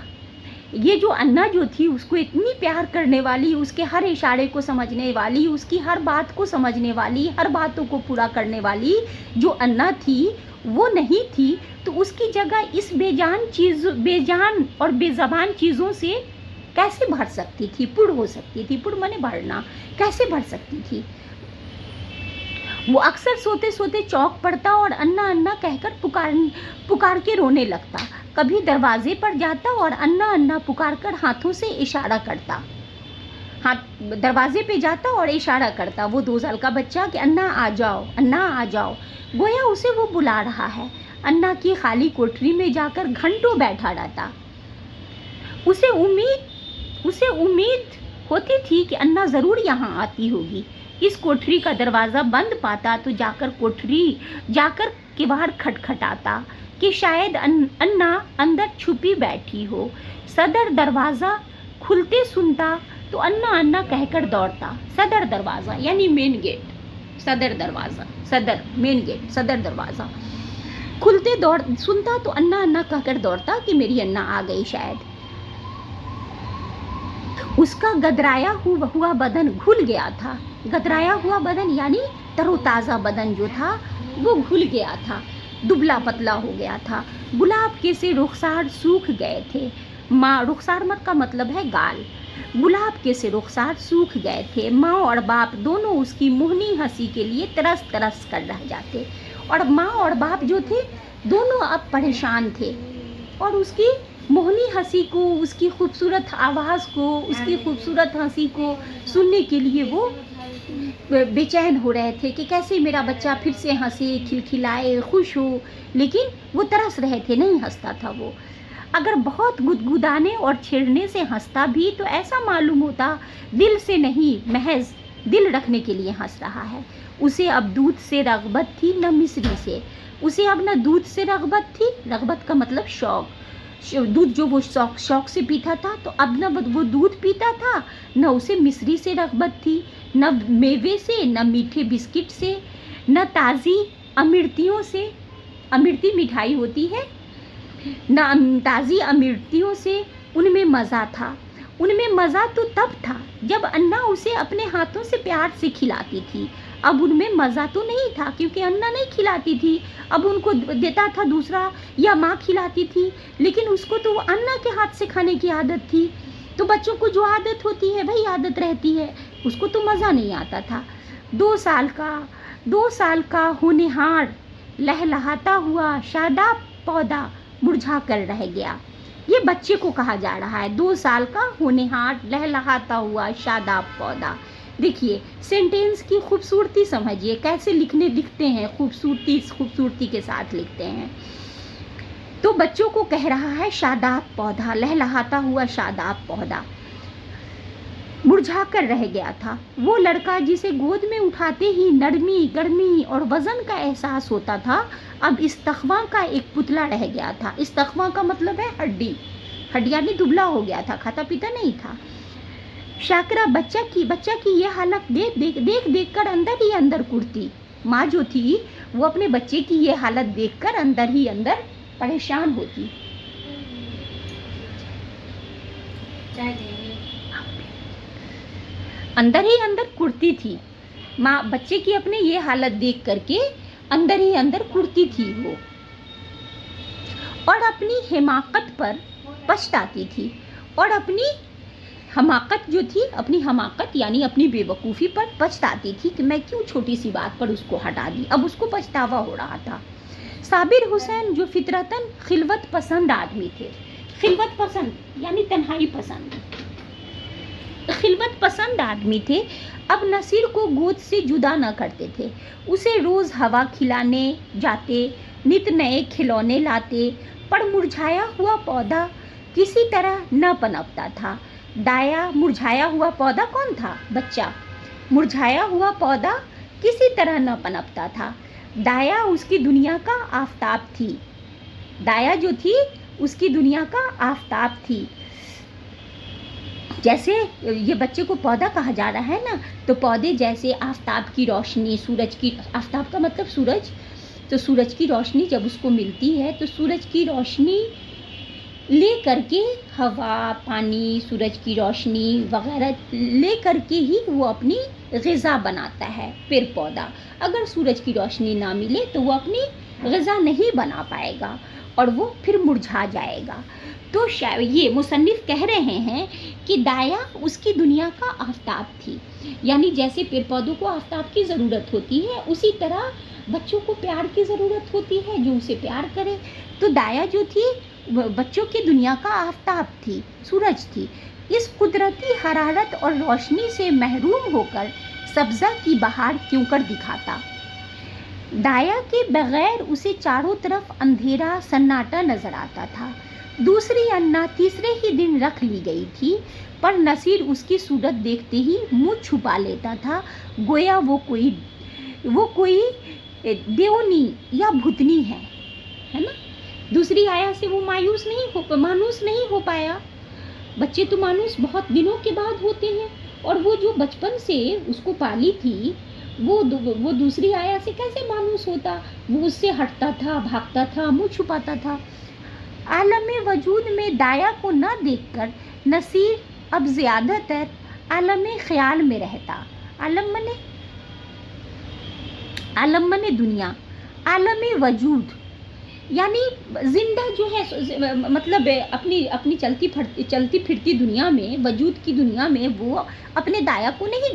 ये जो अन्ना जो थी, उसको इतनी प्यार करने वाली, उसके हर इशारे को समझने वाली, उसकी हर बात को समझने वाली, हर बातों को पूरा करने वाली जो अन्ना थी वो नहीं थी, तो उसकी जगह इस बेजान और बेज़बान चीज़ों से कैसे भर सकती थी, पुर हो सकती थी, पुर माने भरना, कैसे भर सकती थी। वो अक्सर सोते सोते चौंक पड़ता और अन्ना अन्ना कहकर पुकार के रोने लगता। कभी दरवाजे पर जाता और अन्ना अन्ना पुकार कर हाथों से इशारा करता, दरवाजे पे जाता और इशारा करता वो 2 साल का बच्चा कि अन्ना आ जाओ, अन्ना आ जाओ, गोया उसे वो बुला रहा है। अन्ना की खाली कोठरी में जाकर घंटों बैठा रहता। उसे उम्मीद होती थी कि अन्ना ज़रूर यहाँ आती होगी। इस कोठरी का दरवाज़ा बंद पाता तो जाकर किवाड़ खटखटाता कि शायद अन्ना अंदर छुपी बैठी हो। सदर दरवाज़ा खुलते सुनता तो अन्ना अन्ना कहकर दौड़ता। सदर दरवाज़ा यानी मेन गेट, सदर दरवाज़ा खुलते सुनता तो अन्ना अन्ना कहकर दौड़ता कि मेरी अन्ना आ गई शायद। उसका गदराया हुआ बदन घुल गया था। गदराया हुआ बदन यानी तरोताज़ा बदन जो था वो घुल गया था, दुबला पतला हो गया था। गुलाब के से रुखसार सूख गए थे। माँ, रुखसार मत का मतलब है गाल। गुलाब के से रुखसार सूख गए थे। माँ और बाप दोनों उसकी मुहनी हंसी के लिए तरस कर रह जाते, और माँ और बाप जो थे दोनों अब परेशान थे और उसकी मोहनी हंसी को, उसकी खूबसूरत आवाज़ को, उसकी खूबसूरत हंसी को सुनने के लिए वो बेचैन हो रहे थे कि कैसे मेरा बच्चा फिर से हंसे, खिलखिलाए, खुश हो। लेकिन वो तरस रहे थे, नहीं हंसता था वो। अगर बहुत गुदगुदाने और छेड़ने से हंसता भी तो ऐसा मालूम होता दिल से नहीं, महज दिल रखने के लिए हंस रहा है। उसे अब दूध से रग़बत थी न मिश्री से। उसे अब न दूध से रग़बत थी, रग़बत का मतलब शौक़, दूध जो वो शौक़ से पीता था, तो अब न वो दूध पीता था, न उसे मिश्री से रग़बत थी, न मेवे से, न मीठे बिस्किट से, न ताज़ी अमृतियों से, अमृति मिठाई होती है, न ताज़ी अमृतियों से उनमें मज़ा था। उनमें मज़ा तो तब था जब अन्ना उसे अपने हाथों से प्यार से खिलाती थी। अब उनमें मज़ा तो नहीं था क्योंकि अन्ना नहीं खिलाती थी, अब उनको देता था दूसरा या माँ खिलाती थी, लेकिन उसको तो अन्ना के हाथ से खाने की आदत थी। तो बच्चों को जो आदत होती है वही आदत रहती है, उसको तो मज़ा नहीं आता था। 2 साल का होनहार लहलहाता हुआ शादाब पौधा मुरझा कर रह गया। ये बच्चे को कहा जा रहा है, 2 साल का होनहार लहलहाता हुआ शादाब पौधा। देखिए सेंटेंस की खूबसूरती समझिए, कैसे लिखते हैं, खूबसूरती के साथ लिखते हैं। तो बच्चों को कह रहा है शादाब पौधा, लहलहाता हुआ शादाब पौधा मुरझा कर रह गया था। वो लड़का जिसे गोद में उठाते ही नरमी, गर्मी और वज़न का एहसास होता था, अब इस्तख्वा का एक पुतला रह गया था। इस्तख्वा का मतलब है हड्डी, हड्डियाँ भी दुबला हो गया था, खाता पीता नहीं था। शाकरा बच्चा की ये हालत देख कर अंदर ही अंदर कुड़ती। माँ जो थी वो अपने बच्चे की ये हालत देखकर अंदर ही अंदर परेशान होती। अंदर ही अंदर कुड़ती थी माँ, बच्चे की अपने ये हालत देख करके अंदर ही अंदर कुड़ती थी वो, और अपनी हिमाकत पर पछताती थी, और अपनी حماقت جو تھی، اپنی حماقت یعنی اپنی بے وقوفی پر پچھتاتی تھی کہ میں کیوں چھوٹی سی بات پر اس کو ہٹا دی، اب اس کو پچھتاوا ہو رہا تھا۔ صابر حسین جو فطرتاً خلوت پسند آدمی تھے، خلوت پسند یعنی تنہائی پسند، خلوت پسند آدمی تھے، اب نصیر کو گود سے جدا نہ کرتے تھے، اسے روز ہوا کھلانے جاتے، نت نئے کھلونے لاتے، پر مرجھایا ہوا پودا کسی طرح نہ پنپتا تھا۔ دایا مرجھایا ہوا پودا کون تھا؟ بچہ۔ مرجھایا ہوا پودا کسی طرح نہ پنپتا تھا۔ دایا اس کی دنیا کا آفتاب تھی، دایا جو تھی اس کی دنیا کا آفتاب تھی۔ جیسے یہ بچے کو پودا کہا جا رہا ہے نا، تو پودے جیسے آفتاب کی روشنی، سورج کی، آفتاب کا مطلب سورج، تو سورج کی روشنی جب اس کو ملتی ہے تو سورج کی روشنی لے کر کے ہوا، پانی، سورج کی روشنی وغیرہ لے کر کے ہی وہ اپنی غذا بناتا ہے پیڑ پودا۔ اگر سورج کی روشنی نہ ملے تو وہ اپنی غذا نہیں بنا پائے گا اور وہ پھر مرجھا جائے گا۔ تو یہ مصنف کہہ رہے ہیں کہ دایا اس کی دنیا کا آفتاب تھی، یعنی جیسے پیڑ پودوں کو آفتاب کی ضرورت ہوتی ہے، اسی طرح بچوں کو پیار کی ضرورت ہوتی ہے، جو اسے پیار کرے۔ تو دایا جو تھی بچوں کی دنیا کا آفتاب تھی، سورج تھی۔ اس قدرتی حرارت اور روشنی سے محروم ہو کر سبزہ کی بہار کیوں کر دکھاتا؟ دایا کے بغیر اسے چاروں طرف اندھیرا سناٹا نظر آتا تھا۔ دوسری انا تیسرے ہی دن رکھ لی گئی تھی، پر نصیر اس کی صورت دیکھتے ہی منہ چھپا لیتا تھا، گویا وہ کوئی دیونی یا بھوتنی ہے نا۔ دوسری آیا سے وہ مانوس نہیں ہو پایا۔ بچے تو مانوس بہت دنوں کے بعد ہوتے ہیں، اور وہ جو بچپن سے اس کو پالی تھی وہ دوسری آیا سے کیسے مانوس ہوتا؟ وہ اس سے ہٹتا تھا، بھاگتا تھا، منہ چھپاتا تھا۔ عالم وجود میں دایا کو نہ دیکھ کر نصیر اب زیادہ تر عالم خیال میں رہتا۔ عالم منے دنیا، عالم وجود یعنی زندہ جو ہے، مطلب اپنی چلتی پھرتی دنیا میں، وجود کی دنیا میں وہ اپنے دایا کو نہیں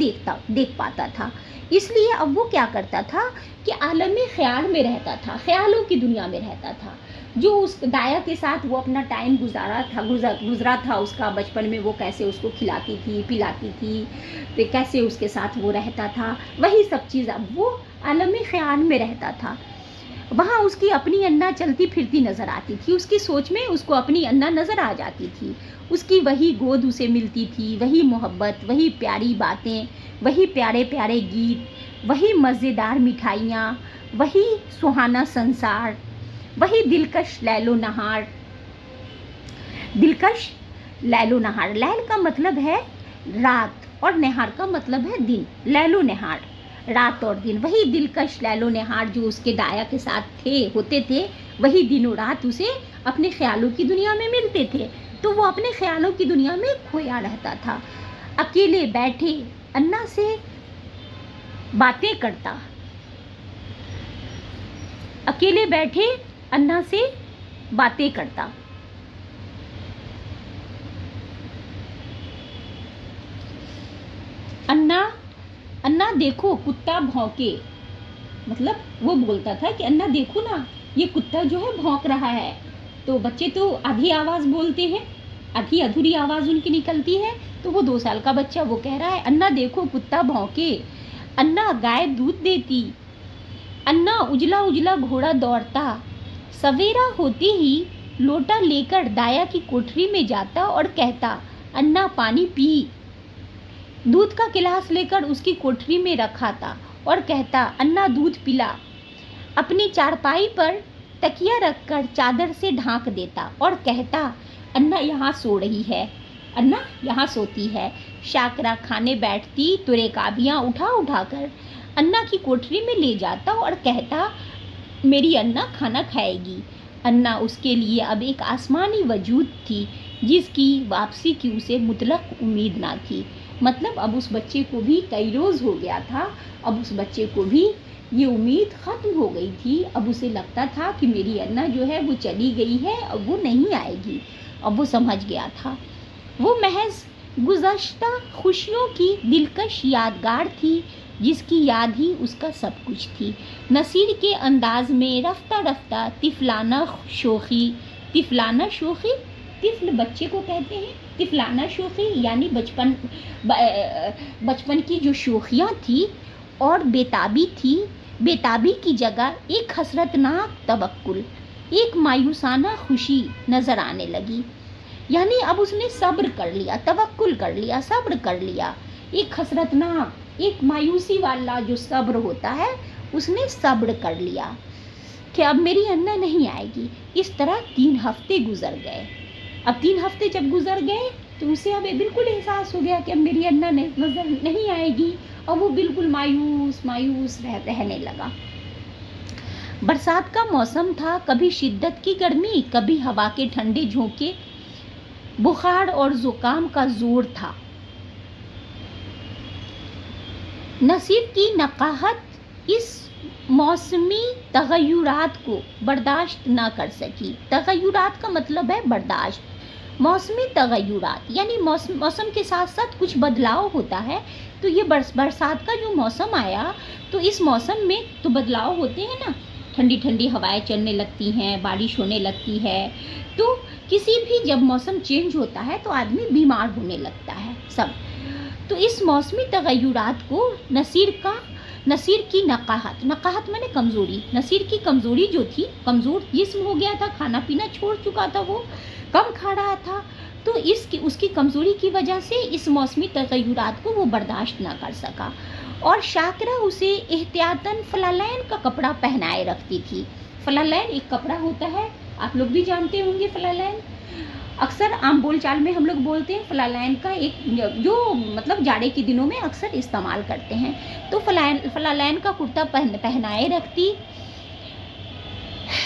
دیکھ پاتا تھا۔ اس لیے اب وہ کیا کرتا تھا کہ عالم خیال میں رہتا تھا، خیالوں کی دنیا میں رہتا تھا۔ جو اس دایا کے ساتھ وہ اپنا ٹائم گزرا تھا اس کا بچپن میں، وہ کیسے اس کو کھلاتی تھی، پلاتی تھی، پھر کیسے اس کے ساتھ وہ رہتا تھا، وہی سب چیز اب وہ عالم خیال میں رہتا تھا۔ وہاں اس کی اپنی انا چلتی پھرتی نظر آتی تھی، اس کی سوچ میں اس کو اپنی انا نظر آ جاتی تھی، اس کی وہی گود اسے ملتی تھی، وہی محبت، وہی پیاری باتیں، وہی پیارے پیارے گیت، وہی مزیدار مٹھائیاں، وہی سہانا سنسار، وہی دلکش لیل و نہار۔ لیل کا مطلب ہے رات اور نہار کا مطلب ہے دن، لیل و نہار، رات اور دن، وہی دلکش لیل و نہار جو اس کے دایا کے ساتھ ہوتے تھے، وہی دن و رات اسے اپنے خیالوں کی دنیا میں ملتے تھے، تو وہ اپنے خیالوں کی دنیا میں کھویا رہتا تھا۔ اکیلے بیٹھے انا سے باتیں کرتا، اکیلے بیٹھے انا سے باتیں کرتا۔ انا دیکھو کتا بھونکے، مطلب وہ بولتا تھا کہ انا دیکھو نا یہ کتا جو ہے بھونک رہا ہے۔ تو بچے تو آدھی آواز بولتے ہیں، آدھی ادھوری آواز ان کی نکلتی ہے، تو وہ 2 سال کا بچہ وہ کہہ رہا ہے انا دیکھو کتا بھونکے، انا گائے دودھ دیتی، انا اجلا اجلا گھوڑا دوڑتا، سویرا ہوتے ہی لوٹا لے کر دایا کی کوٹری میں جاتا اور کہتا انا پانی پی، دودھ کا گلاس لے کر اس کی کوٹری میں رکھا تھا اور کہتا انا دودھ پلا، اپنی چارپائی پر تکیا رکھ کر چادر سے ڈھانک دیتا اور کہتا انا یہاں سو رہی ہے، انا یہاں سوتی ہے۔ شاکرا کھانے بیٹھتی تو رکابیاں اٹھا اٹھا کر انا کی کوٹری میں لے جاتا اور کہتا میری انا کھانا کھائے گی۔ انا اس کے لیے اب ایک آسمانی وجود تھی جس کی واپسی کی اسے مطلق امید نہ تھی۔ مطلب اب اس بچے کو بھی کئی روز ہو گیا تھا، اب اس بچے کو بھی یہ امید ختم ہو گئی تھی، اب اسے لگتا تھا کہ میری انا جو ہے وہ چلی گئی ہے، اب وہ نہیں آئے گی، اب وہ سمجھ گیا تھا۔ وہ محض गुज़श्ता खुशियों की दिलकश यादगार थी, जिसकी याद ही उसका सब कुछ थी। नसीर के अंदाज में रफ्ता रफ्ता तिफलाना शोखी, तिफलाना शोखी, तिफल बच्चे को कहते हैं, तिफलाना शोखी यानी बचपन की जो शोखियाँ थी और बेताबी थी, बेताबी की जगह एक हसरतनाक तवक्कुल, एक मायूसाना खुशी नज़र आने लगी। यानी अब उसने सब्र कर लिया, तवक्कुल कर लिया, सब्र कर लिया। एक हसरतनाक, एक मायूसी वाला जो सब्र होता है, उसने सब्र कर लिया कि अब मेरी अन्ना नहीं आएगी। इस तरह 3 हफ्ते गुजर गए। अब 3 हफ्ते जब गुजर गए तो उसे अब बिल्कुल एहसास हो गया कि अब मेरी अन्ना नजर नहीं आएगी, और वो बिल्कुल मायूस मायूस रहने लगा। बरसात का मौसम था, कभी शिद्दत की गर्मी, कभी हवा के ठंडे झोंके, बुखार और जुकाम का जोर था। नसीर की नकाहत इस मौसमी तगय्युरात को बर्दाश्त ना कर सकी। तगय्युरात का मतलब है बर्दाश्त। मौसमी तगय्युरात यानी मौसम के साथ साथ कुछ बदलाव होता है। तो ये बरसात का जो मौसम आया, तो इस मौसम में तो बदलाव होते हैं ना, ठंडी ठंडी हवाएं चलने लगती हैं, बारिश होने लगती है। तो किसी भी जब मौसम चेंज होता है तो आदमी बीमार होने लगता है सब। तो इस मौसमी तगय्युरात को नसीर की नकाहत माने कमज़ोरी, नसीर की कमज़ोरी जो थी, कमज़ोर जिस्म हो गया था, खाना पीना छोड़ चुका था, वो कम खा रहा था, तो उसकी कमज़ोरी की वजह से इस मौसमी तगय्युरात को वो बर्दाश्त ना कर सका। और शाकिरा उसे एहतियातन फलालैन का कपड़ा पहनाए रखती थी। फलालैन एक कपड़ा होता है, आप लोग भी जानते होंगे फलालैन। अक्सर आम बोलचाल में हम लोग बोलते हैं फलालैन का, एक जो मतलब जाड़े के दिनों में अक्सर इस्तेमाल करते हैं। तो फलालैन का कुर्ता पहनाए रखती,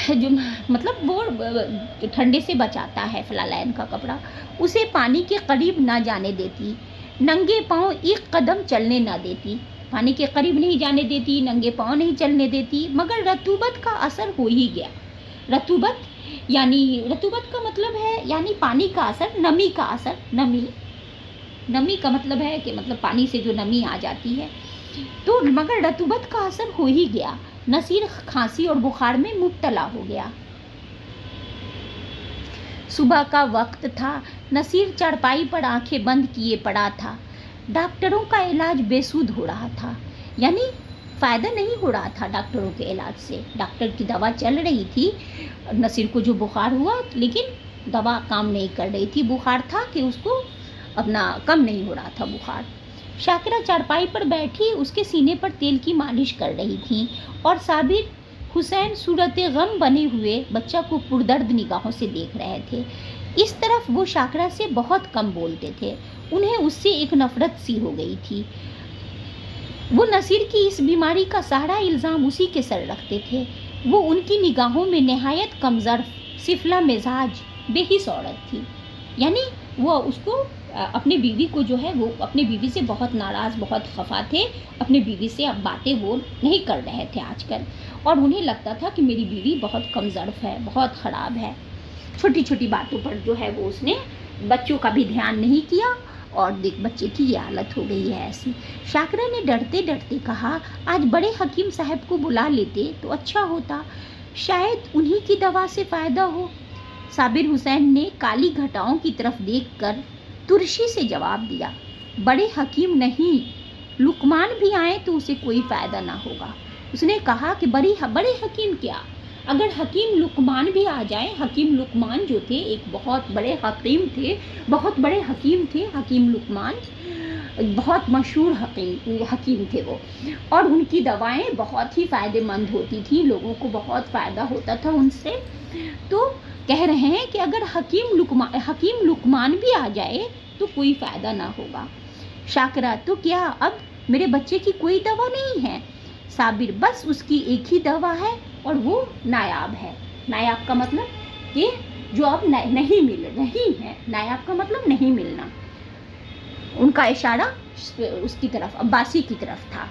जो मतलब वो ठंडे से बचाता है फलालैन का कपड़ा। उसे पानी के करीब ना जाने देती, नंगे पाँव एक कदम चलने ना देती, पानी के करीब नहीं जाने देती, नंगे पाँव नहीं चलने देती। मगर रतूबत का असर हो ही गया। रतूबत का मतलब है यानी पानी का असर, नमी का असर। नमी का मतलब है कि मतलब पानी से जो नमी आ जाती है। तो मगर रतूबत का असर हो ही गया। नसीर खांसी और बुखार में मुब्तला हो गया। सुबह का वक्त था। नसीर चारपाई पर आंखें बंद किए पड़ा था। डॉक्टरों का इलाज बेसुध हो रहा था, यानी फ़ायदा नहीं हो रहा था डॉक्टरों के इलाज से। डॉक्टर की दवा चल रही थी, नसीर को जो बुखार हुआ, लेकिन दवा काम नहीं कर रही थी। बुखार था कि उसको अपना कम नहीं हो रहा था बुखार। शाकिरा चारपाई पर बैठी उसके सीने पर तेल की मालिश कर रही थी, और साबिर हुसैन सूरत गम बने हुए बच्चा को पुरदर्द निगाहों से देख रहे थे। इस तरफ वो शाकिरा से बहुत कम बोलते थे, उन्हें उससे एक नफरत सी हो गई थी। वो नसीर की इस बीमारी का सारा इल्ज़ाम उसी के सर रखते थे। वो उनकी निगाहों में नहायत कमज़र्फ, सिफला मिजाज, बेहिस औरत थी। यानी वो उसको अपनी बीवी को जो है, वो अपनी बीवी से बहुत नाराज़, बहुत खफा थे। अपनी बीवी से अब बातें वो नहीं कर रहे थे आजकल, और उन्हें लगता था कि मेरी बीवी बहुत कमज़र्फ है, बहुत ख़राब है। छोटी छोटी बातों पर जो है वो उसने बच्चों का भी ध्यान नहीं किया, और देख बच्चे की ये हालत हो गई है ऐसी। शाकिरा ने डरते डरते कहा, आज बड़े हकीम साहब को बुला लेते तो अच्छा होता, शायद उन्हीं की दवा से फ़ायदा हो। साबिर हुसैन ने काली घटाओं की तरफ देखकर तुरशी से जवाब दिया, बड़े हकीम नहीं, लुकमान भी आए तो उसे कोई फ़ायदा ना होगा। उसने कहा कि बड़े हकीम क्या, अगर हकीम लुकमान भी आ जाए। हकीम लुकमान जो थे एक बहुत बड़े हकीम थे, बहुत बड़े हकीम थे। हकीम लुकमान बहुत मशहूर हकीम थे वो, और उनकी दवाएं बहुत ही फ़ायदेमंद होती थी, लोगों को बहुत फ़ायदा होता था उनसे। तो कह रहे हैं कि अगर हकीम लुकमान भी आ जाए तो कोई फ़ायदा ना होगा। शाकिरा, तो क्या अब मेरे बच्चे की कोई दवा नहीं है? साबिर, बस उसकी एक ही दवा है, और वो नायाब है। नायाब का मतलब कि जो अब नहीं मिल रही है। नायाब का मतलब नहीं मिलना। उनका इशारा उसकी तरफ, अब्बासी की तरफ था,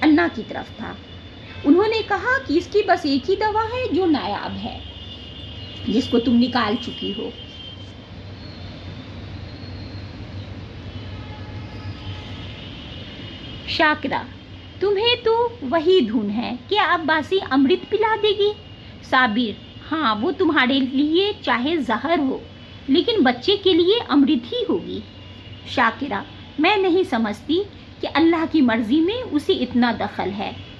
अन्ना की तरफ था। उन्होंने कहा कि इसकी बस एक ही दवा है जो नायाब है, जिसको तुम निकाल चुकी हो। शाकिरा, तुम्हें तो वही धुन है, क्या अब्बासी अमृत पिला देगी? साबिर, हाँ वो तुम्हारे लिए चाहे जहर हो, लेकिन बच्चे के लिए अमृत ही होगी। शाकिरा, मैं नहीं समझती कि अल्लाह की मर्जी में उसे इतना दखल है।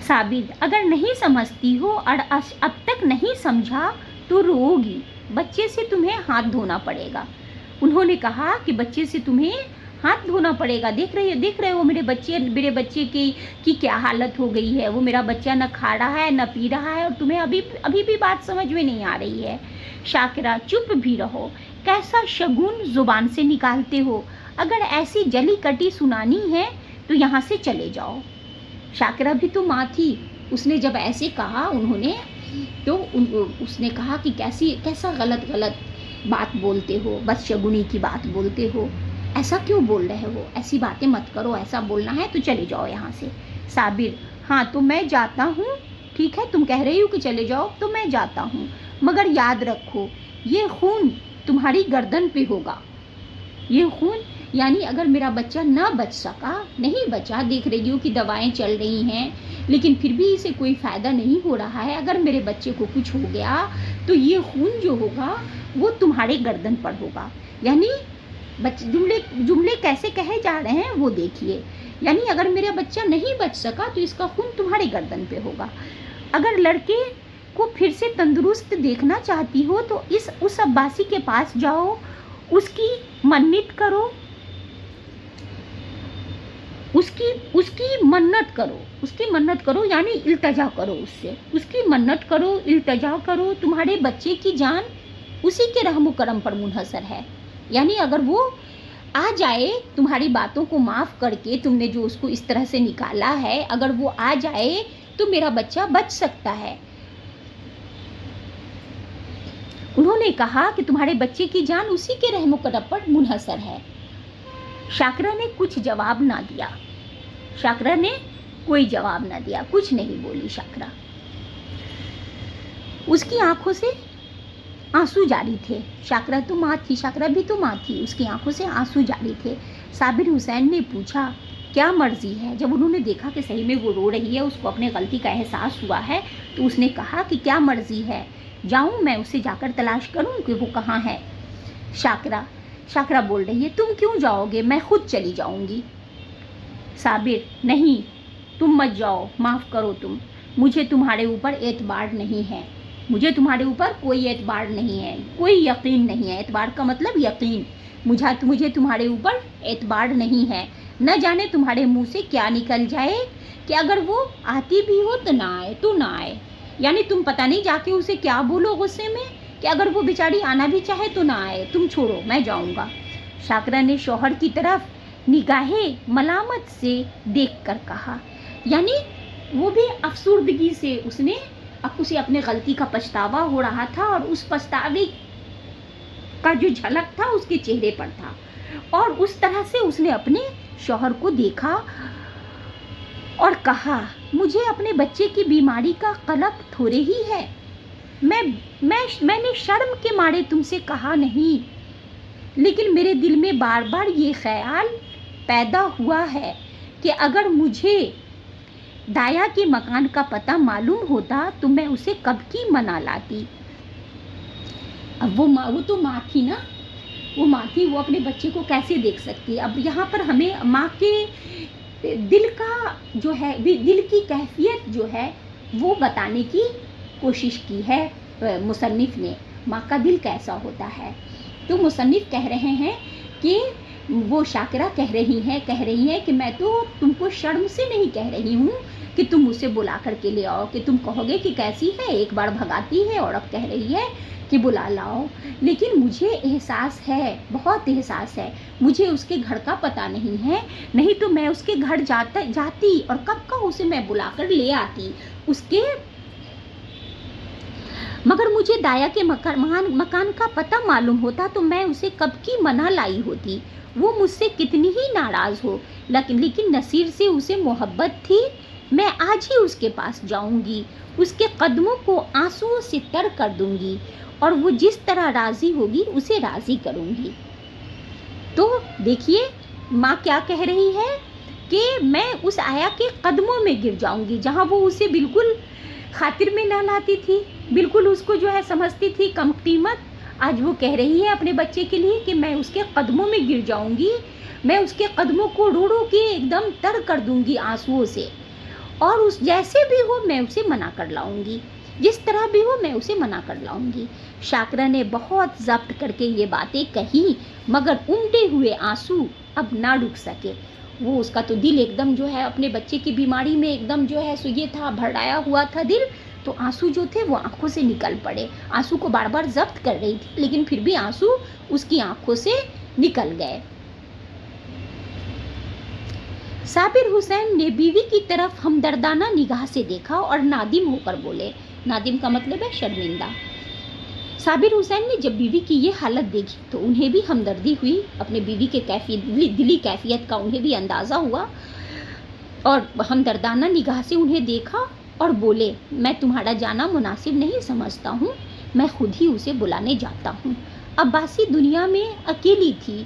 साबिर, अगर नहीं समझती हो और अब तक नहीं समझा तो रोगी, बच्चे से तुम्हें हाथ धोना पड़ेगा। उन्होंने कहा कि बच्चे से तुम्हें हाथ धोना पड़ेगा। देख रहे हो मेरे बच्चे की क्या हालत हो गई है। वो मेरा बच्चा न खा रहा है न पी रहा है और तुम्हें अभी भी बात समझ में नहीं आ रही है। शाकिरा, चुप भी रहो, कैसा शगुन जुबान से निकालते हो। अगर ऐसी जली कटी सुनानी है तो यहाँ से चले जाओ। शाकिरा भी तो माँ थी, उसने जब ऐसे कहा उन्होंने तो उसने कहा कि कैसा गलत बात बोलते हो, बदशगुनी की बात बोलते हो, ऐसा क्यों बोल रहे हो, ऐसी बातें मत करो, ऐसा बोलना है तो चले जाओ यहाँ से। साबिर, हाँ तो मैं जाता हूँ, ठीक है तुम कह रही हो कि चले जाओ तो मैं जाता हूँ, मगर याद रखो ये खून तुम्हारी गर्दन पे होगा। ये खून यानी अगर मेरा बच्चा ना बच सका, नहीं बचा, देख रही हो कि दवाएं चल रही हैं लेकिन फिर भी इसे कोई फ़ायदा नहीं हो रहा है, अगर मेरे बच्चे को कुछ हो गया तो ये खून जो होगा वो तुम्हारे गर्दन पर होगा। यानी जुमले कैसे कहे जा रहे हैं वो देखिए। यानी अगर मेरा बच्चा नहीं बच सका तो इसका खून तुम्हारे गर्दन पे होगा। अगर लड़के को फिर से तंदुरुस्त देखना चाहती हो तो उस अब्बासी के पास जाओ, उसकी मन्नत करो, उसकी मन्नत करो यानी इल्तजा करो उससे, उसकी मन्नत करो, इल्तजा करो। तुम्हारे बच्चे की जान उसी के रहम करम पर मुनहसर है। यानी अगर वो आ जाए तुम्हारी बातों को माफ़ करके, तुमने जो उसको इस तरह से निकाला है, अगर वो आ जाए तो मेरा बच्चा बच सकता है। उन्होंने कहा कि तुम्हारे बच्चे की जान उसी के रहम करम पर मुनहसर है। शाकिरा ने कुछ जवाब ना दिया, शाकिरा ने कोई जवाब ना दिया, कुछ नहीं बोली शाकिरा। उसकी आंखों से आंसू जारी थे। शाकिरा तो माँ थी, शाकिरा भी तो माँ थी, उसकी आंखों से आंसू जारी थे। साबिर हुसैन ने पूछा क्या मर्जी है। जब उन्होंने देखा कि सही में वो रो रही है, उसको अपने गलती का एहसास हुआ है, तो उसने कहा कि क्या मर्जी है, जाऊँ मैं उसे जाकर तलाश करूँ कि वो कहाँ है। शाकिरा बोल रही है तुम क्यों जाओगे, मैं खुद चली जाऊँगी। साबिर, नहीं तुम मत जाओ, माफ़ करो तुम, मुझे तुम्हारे ऊपर एतबार नहीं है, मुझे तुम्हारे ऊपर कोई एतबार नहीं है, कोई यकीन नहीं है। एतबार का मतलब यकीन। मुझे तुम्हारे ऊपर एतबार नहीं है। न जाने तुम्हारे मुंह से क्या निकल जाए कि अगर वो आती भी हो तो ना आए तो ना आए। यानी तुम पता नहीं जाके उसे क्या बोलो गुस्से में कि अगर वो बेचारी आना भी चाहे तो ना आए, तुम छोड़ो मैं जाऊँगा। शाकिरा ने शौहर की तरफ निगाहें मलामत से देखकर कहा। यानी वो भी अफसुर्दगी से उसे अपने गलती का पछतावा हो रहा था और उस पछतावे का जो झलक था उसके चेहरे पर था, और उस तरह से उसने अपने शौहर को देखा और कहा मुझे अपने बच्चे की बीमारी का कलक थोड़े ही है, मैंने शर्म के मारे तुमसे कहा नहीं, लेकिन मेरे दिल में बार बार ये ख्याल पैदा हुआ है कि अगर मुझे दाया के मकान का पता मालूम होता तो मैं उसे कब की मना लाती। अब वो तो माँ थी ना, वो माँ थी, वो अपने बच्चे को कैसे देख सकती। अब यहाँ पर हमें माँ के दिल का जो है, दिल की कैफियत जो है वो बताने की कोशिश की है मुसन्निफ ने, माँ का दिल कैसा होता है। तो मुसन्निफ कह रहे हैं कि वो शाकिरा कह रही है कि मैं तो तुमको शर्म से नहीं कह रही हूँ कि तुम उसे बुला करके ले आओ, कि तुम कहोगे कि कैसी है, एक बार भगाती है और अब कह रही है कि बुला लाओ, लेकिन मुझे एहसास है, बहुत एहसास है, मुझे उसके घर का पता नहीं है, नहीं तो मैं उसके घर जाती और कब का उसे मैं बुलाकर ले आती उसके, मगर मुझे दाया के मकान का पता मालूम होता तो मैं उसे कब की मना लाई होती। वो मुझसे कितनी ही नाराज़ हो, लेकिन नसीर से उसे मोहब्बत थी। मैं आज ही उसके पास जाऊंगी, उसके कदमों को आंसुओं से तर कर दूंगी और वो जिस तरह राज़ी होगी उसे राज़ी करूंगी। तो देखिए माँ क्या कह रही है کہ میں اس آیا کے قدموں میں گر جاؤں گی، جہاں وہ اسے بالکل خاطر میں نہ لاتی تھی، بالکل اس کو جو ہے سمجھتی تھی کم قیمت، آج وہ کہہ رہی ہے اپنے بچے کے لیے کہ میں اس کے قدموں میں گر جاؤں گی، میں اس کے قدموں کو رو رو کے ایک دم تر کر دوں گی آنسوؤں سے، اور اس جیسے بھی ہو میں اسے منع کر لاؤں گی، جس طرح بھی ہو میں اسے منع کر لاؤں گی۔ شاکرا نے بہت ضبط کر کے یہ باتیں کہی، مگر امٹے ہوئے آنسو اب نہ رک سکے۔ وہ اس کا تو دل ایک دم جو ہے اپنے بچے کی بیماری میں ایک دم جو ہے سو یہ تھا، بھرایا ہوا تھا دل، تو آنسو جو تھے وہ آنکھوں سے نکل پڑے۔ آنسو کو بار بار ضبط کر رہی تھی لیکن پھر بھی آنسو اس کی آنکھوں سے نکل گئے۔ صابر حسین نے بیوی کی طرف ہمدردانہ نگاہ سے دیکھا اور نادم ہو کر بولے، نادم کا مطلب ہے شرمندہ۔ صابر حسین نے جب بیوی کی یہ حالت دیکھی تو انہیں بھی ہمدردی ہوئی، اپنے بیوی کے دلی کیفیت کا انہیں بھی اندازہ ہوا، اور ہمدردانہ نگاہ سے انہیں دیکھا اور بولے، میں تمہارا جانا مناسب نہیں سمجھتا ہوں، میں خود ہی اسے بلانے جاتا ہوں۔ عباسی دنیا میں اکیلی تھی،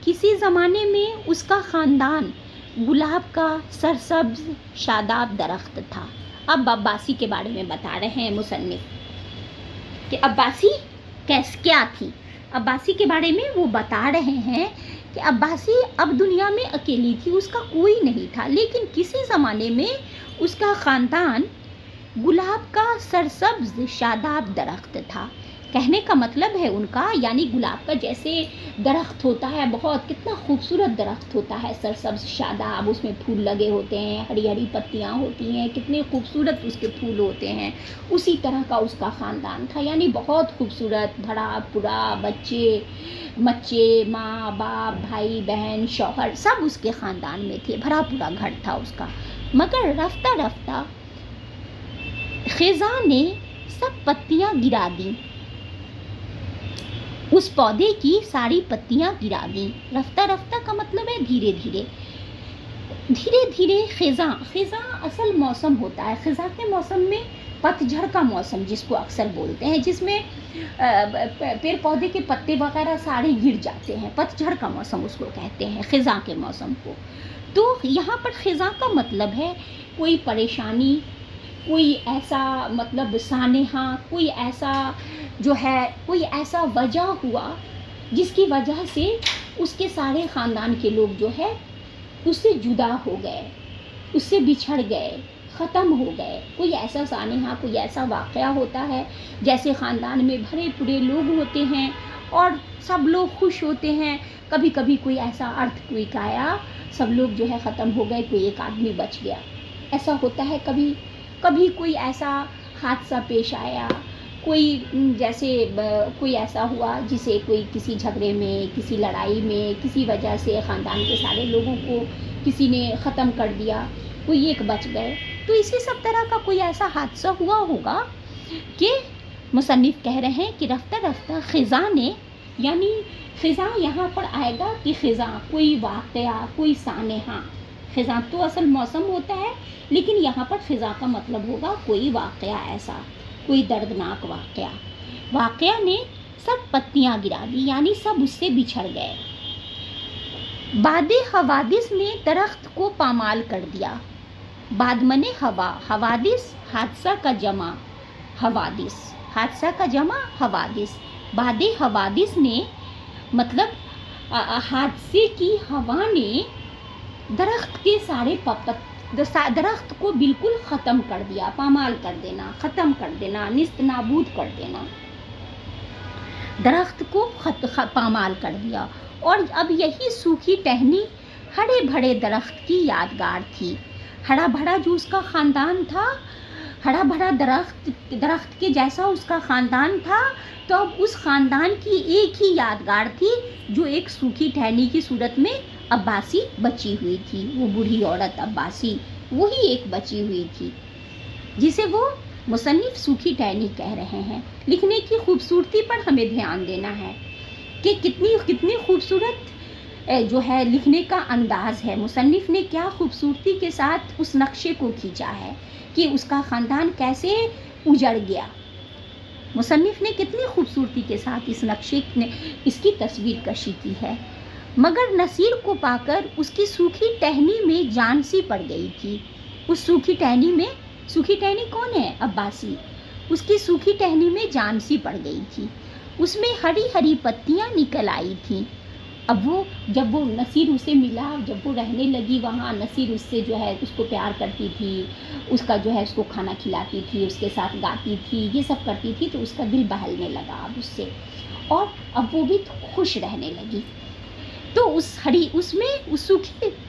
کسی زمانے میں اس کا خاندان گلاب کا سرسبز شاداب درخت تھا۔ اب عباسی کے بارے میں بتا رہے ہیں مصنف کہ عباسی کیا تھی۔ عباسی کے بارے میں وہ بتا رہے ہیں کہ عباسی اب دنیا میں اکیلی تھی، اس کا کوئی نہیں تھا، لیکن کسی زمانے میں اس کا خاندان گلاب کا سرسبز شاداب درخت تھا۔ کہنے کا مطلب ہے ان کا، یعنی گلاب کا جیسے درخت ہوتا ہے، بہت کتنا خوبصورت درخت ہوتا ہے سرسبز شاداب، اس میں پھول لگے ہوتے ہیں، ہری ہری پتیاں ہوتی ہیں، کتنے خوبصورت اس کے پھول ہوتے ہیں، اسی طرح کا اس کا خاندان تھا، یعنی بہت خوبصورت، بھرا پورا، بچے ماں باپ بھائی بہن شوہر سب اس کے خاندان میں تھے، بھرا پورا گھر تھا اس کا۔ مگر رفتہ رفتہ خزاں نے سب پتیاں گرا دیں، اس پودے کی ساری پتیاں گرا دیں۔ رفتہ رفتہ کا مطلب ہے دھیرے دھیرے دھیرے دھیرے۔ خزاں اصل موسم ہوتا ہے، خزاں کے موسم میں پت جھڑ کا موسم جس کو اکثر بولتے ہیں، جس میں پیڑ پودے کے پتے وغیرہ سارے گر جاتے ہیں، پت جھڑ کا موسم اس کو کہتے ہیں، خزاں کے موسم کو۔ تو یہاں پر خزاں کا مطلب ہے کوئی پریشانی، کوئی ایسا مطلب سانحہ، کوئی ایسا جو ہے کوئی ایسا وجہ ہوا جس کی وجہ سے اس کے سارے خاندان کے لوگ جو ہے اس سے جدا ہو گئے، اس سے بچھڑ گئے، ختم ہو گئے۔ کوئی ایسا سانحہ، کوئی ایسا واقعہ ہوتا ہے، جیسے خاندان میں بھرے پورے لوگ ہوتے ہیں اور سب لوگ خوش ہوتے ہیں، کبھی کبھی کوئی ایسا ارتھکویک آیا، سب لوگ جو ہے ختم ہو گئے، کوئی ایک آدمی بچ گیا، ایسا ہوتا ہے کبھی کبھی کوئی ایسا حادثہ پیش آیا، جیسے کوئی ایسا ہوا جسے کوئی کسی جھگڑے میں، کسی لڑائی میں، کسی وجہ سے خاندان کے سارے لوگوں کو کسی نے ختم کر دیا، کوئی ایک بچ گئے، تو اسی سب طرح کا کوئی ایسا حادثہ ہوا ہوگا کہ مصنف کہہ رہے ہیں کہ رفتہ رفتہ خزاں نے، یعنی خزاں یہاں پر آئے گا کہ خزاں کوئی واقعہ، کوئی سانحہ، خزاں تو اصل موسم ہوتا ہے لیکن یہاں پر خزاں کا مطلب ہوگا کوئی واقعہ ایسا، کوئی دردناک واقعہ نے سب پتیاں گرا دی، یعنی سب اس سے بچھڑ گئے۔ باد حوادث نے درخت کو پامال کر دیا۔ باد منے ہوا، حوادث حادثہ کا جمع، حادثہ کا جمع حوادث۔ باد حوادث نے مطلب حادثے کی ہوا نے درخت کے سارے درخت کو بالکل ختم کر دیا، پامال کر دینا، ختم کر دینا، نیست نابود کر دینا، درخت کو پامال کر دیا۔ اور اب یہی سوکھی ٹہنی ہرے بھرے درخت کی یادگار تھی۔ ہرا بھرا جو اس کا خاندان تھا، ہرا بھرا درخت کے جیسا اس کا خاندان تھا، تو اب اس خاندان کی ایک ہی یادگار تھی جو ایک سوکھی ٹہنی کی صورت میں عباسی بچی ہوئی تھی، وہ بوڑھی عورت عباسی، وہی ایک بچی ہوئی تھی جسے وہ مصنف سوکھی ٹہنی کہہ رہے ہیں۔ لکھنے کی خوبصورتی پر ہمیں دھیان دینا ہے کہ کتنی خوبصورت جو ہے لکھنے کا انداز ہے، مصنف نے کیا خوبصورتی کے ساتھ اس نقشے کو کھینچا ہے کہ اس کا خاندان کیسے اجڑ گیا۔ مصنف نے کتنی خوبصورتی کے ساتھ اس نقشے نے اس کی تصویر کشی کی ہے۔ मगर नसीर को पाकर उसकी सूखी टहनी में जान सी पड़ गई थी। उस सूखी टहनी में, सूखी टहनी कौन है? अब्बासी। उसकी सूखी टहनी में जान सी पड़ गई थी, उसमें हरी हरी पत्तियां निकल आई थीं। अब वो जब वो नसीर उसे मिला, जब वो रहने लगी वहाँ, नसीर उससे जो है उसको प्यार करती थी, उसका जो है उसको खाना खिलाती थी, उसके साथ गाती थी, ये सब करती थी, तो उसका दिल बहलने लगा अब उससे, और अब वो भी खुश रहने लगी। तो उस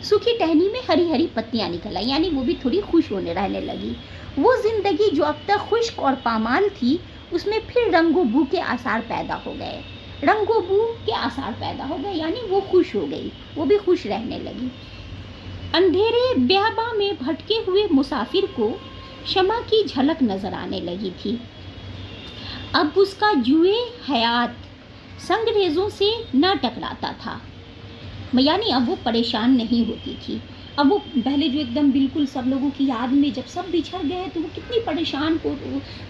सूखी टहनी में हरी हरी पत्तियां निकल आई, यानी वो भी थोड़ी खुश होने रहने लगी। वो जिंदगी जो अब तक खुश्क और पामाल थी, उसमें फिर रंगो बू के आसार पैदा हो गए। रंगो बू के आसार पैदा हो गए, यानी वो खुश हो गई, वो भी खुश रहने लगी। अंधेरे ब्याबा में भटके हुए मुसाफिर को शमा की झलक नजर आने लगी थी। अब उसका जुए हयात संगरेजों से न टकराता था, यानी अब वो परेशान नहीं होती थी। अब वो पहले जो एकदम बिल्कुल सब लोगों की याद में जब सब बिछड़ गए तो वो कितनी परेशान हो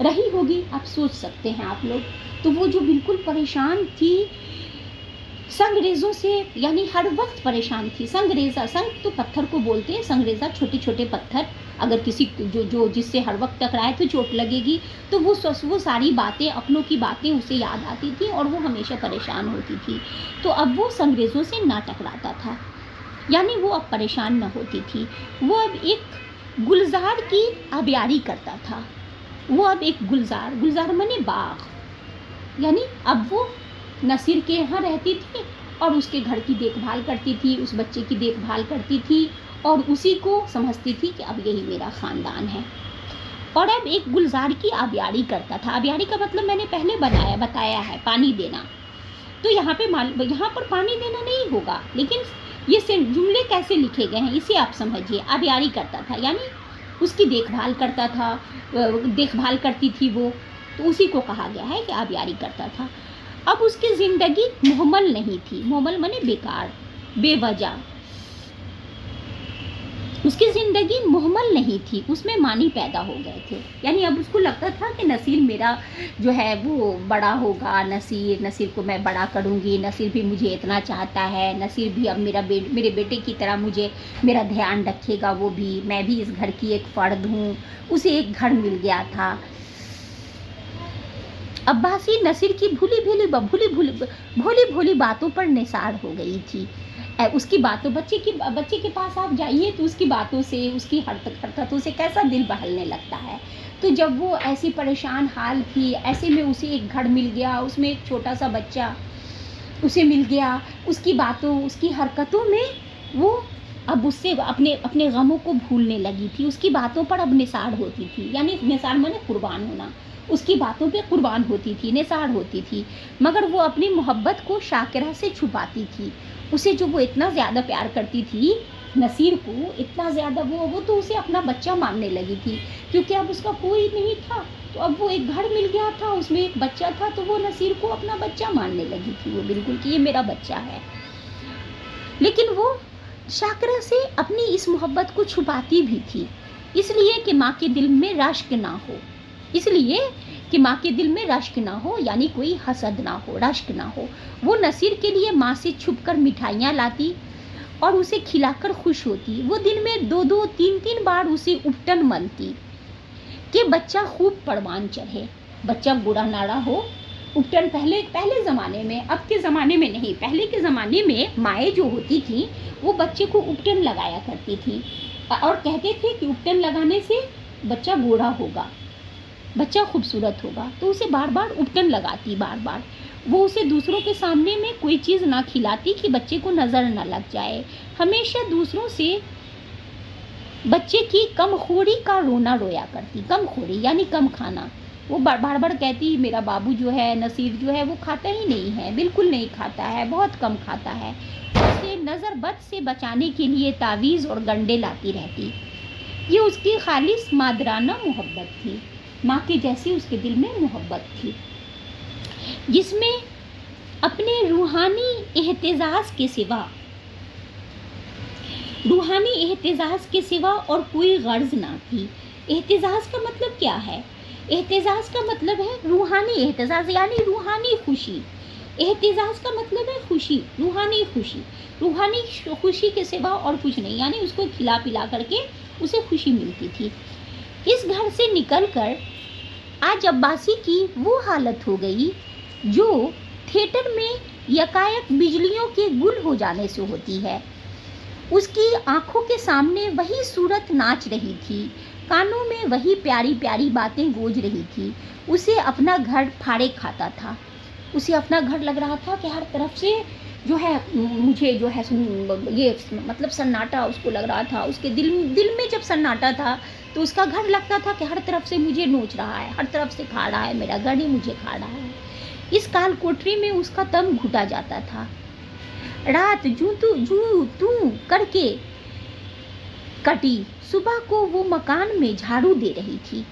रही होगी, आप सोच सकते हैं आप लोग। तो वो जो बिल्कुल परेशान थी संगरेजों से, यानी हर वक्त परेशान थी। संगरेजा, संग तो पत्थर को बोलते हैं, संगरेजा छोटे छोटे पत्थर, अगर किसी जो जिससे हर वक्त टकराए तो चोट लगेगी, तो वो सारी बातें, अपनों की बातें उसे याद आती थी और वो हमेशा परेशान होती थी। तो अब वो संगरेजों से ना टकराता था, यानी वो अब परेशान न होती थी। वो अब एक गुलजार की आबियारी करता था। वो अब एक गुलजार माने बाग, यानी अब वो नसीर के यहाँ रहती थी और उसके घर की देखभाल करती थी, उस बच्चे की देखभाल करती थी और उसी को समझती थी कि अब यही मेरा ख़ानदान है। और अब एक गुलजार की आबियारी करता था। आबियारी का मतलब मैंने पहले बताया है, पानी देना। तो यहाँ पर पानी देना नहीं होगा, लेकिन ये जुमले कैसे लिखे गए हैं इसे आप समझिए। आबियारी करता था यानी उसकी देखभाल करता था, देखभाल करती थी वो, तो उसी को कहा गया है कि आबियारी करता था। अब उसकी ज़िंदगी मुहम्मल नहीं थी। मुहम्मल माने बेकार, बेवजह। उसकी ज़िंदगी मुहम्मल नहीं थी, उसमें मानी पैदा हो गए थे। यानी अब उसको लगता था कि नसीर मेरा जो है वो बड़ा होगा, नसीर को मैं बड़ा करूँगी, नसीर भी मुझे इतना चाहता है, नसीर भी अब मेरे बेटे की तरह मुझे मेरा ध्यान रखेगा, वो भी, मैं भी इस घर की एक फ़र्द हूँ। उसे एक घर मिल गया था। अब्बासी नसीर की भोली भोली बातों पर निसार हो गई थी। उसकी बातों, बच्चे के पास आप जाइए तो उसकी बातों से, उसकी हरकतों से कैसा दिल बहलने लगता है। तो जब वो ऐसी परेशान हाल थी, ऐसे में उसे एक घर मिल गया, उसमें एक छोटा सा बच्चा उसे मिल गया, उसकी बातों, उसकी हरकतों में वो अब उससे अपने गमों को भूलने लगी थी। उसकी बातों पर अब निसार होती थी, यानी निसार माने कुर्बान होना। उसकी बातों पे कुर्बान होती थी, निसार होती थी, मगर वो अपनी मोहब्बत को शाकिरा से छुपाती थी। उसे जो वो इतना ज़्यादा प्यार करती थी, नसीर को इतना ज़्यादा, वो तो उसे अपना बच्चा मानने लगी थी, क्योंकि अब उसका कोई नहीं था। तो अब वो एक घर मिल गया था, उसमें एक बच्चा था, तो वो नसीर को अपना बच्चा मानने लगी थी, वो बिल्कुल कि ये मेरा बच्चा है। लेकिन वो शाकिरा से अपनी इस मोहब्बत को छुपाती भी थी, इसलिए कि माँ के दिल में रश्क ना हो, यानी कोई हसद ना हो, रश्क ना हो। वो नसीर के लिए माँ से छुपकर मिठाइयाँ लाती और उसे खिलाकर खुश होती। वो दिन में 2-2, 3-3 बार उसे उपटन मलती कि बच्चा खूब परवान चढ़े, बच्चा बुरा नाड़ा हो। उपटन पहले ज़माने में, अब के ज़माने में नहीं, पहले के ज़माने में माएँ जो होती थी वो बच्चे को उपटन लगाया करती थी और कहते थे कि उपटन लगाने से बच्चा गोरा होगा, बच्चा खूबसूरत होगा। तो उसे बार बार उपटन लगाती, बार बार। वो उसे दूसरों के सामने में कोई चीज़ ना खिलाती कि बच्चे को नज़र ना लग जाए। हमेशा दूसरों से बच्चे की कमखोरी का रोना रोया करती। कमखोरी यानी कम खाना। वो बार बार कहती मेरा बाबू जो है, नसीर जो है, वो खाता ही नहीं है, बिल्कुल नहीं खाता है, बहुत कम खाता है। उसे नज़र बद से बचाने के लिए तावीज़ और गंडे लाती रहती। ये उसकी खालिस मादराना मोहब्बत थी, माँ के जैसी उसके दिल में मोहब्बत थी, जिसमें अपने रूहानी एहतिजाज के सिवा और कोई गर्ज ना थी। एहतिजाज का मतलब क्या है? एहतिजाज का मतलब है रूहानी एहतिजाज, यानी रूहानी खुशी, एहतिजाज का मतलब है खुशी, रूहानी खुशी, रूहानी खुशी के सिवा और कुछ नहीं, यानी उसको खिला पिला करके उसे खुशी मिलती थी। इस घर से निकलकर आज अब्बासी की वो हालत हो गई जो थिएटर में यकायक बिजलियों के गुल हो जाने से होती है। उसकी आंखों के सामने वही सूरत नाच रही थी, कानों में वही प्यारी प्यारी बातें गूंज रही थी। उसे अपना घर फाड़े खाता था, उसे अपना घर लग रहा था कि हर तरफ से जो है मुझे जो है ये मतलब सन्नाटा उसको लग रहा था। उसके दिल में जब सन्नाटा था तो उसका घर लगता था कि हर तरफ से मुझे नोच रहा है, हर तरफ से खा रहा है, मेरा घर ही मुझे खा रहा है। इस काल कोठरी में उसका दम घुटा जाता था। रात जू तू करके कटी, सुबह को वो मकान में झाड़ू दे रही थी।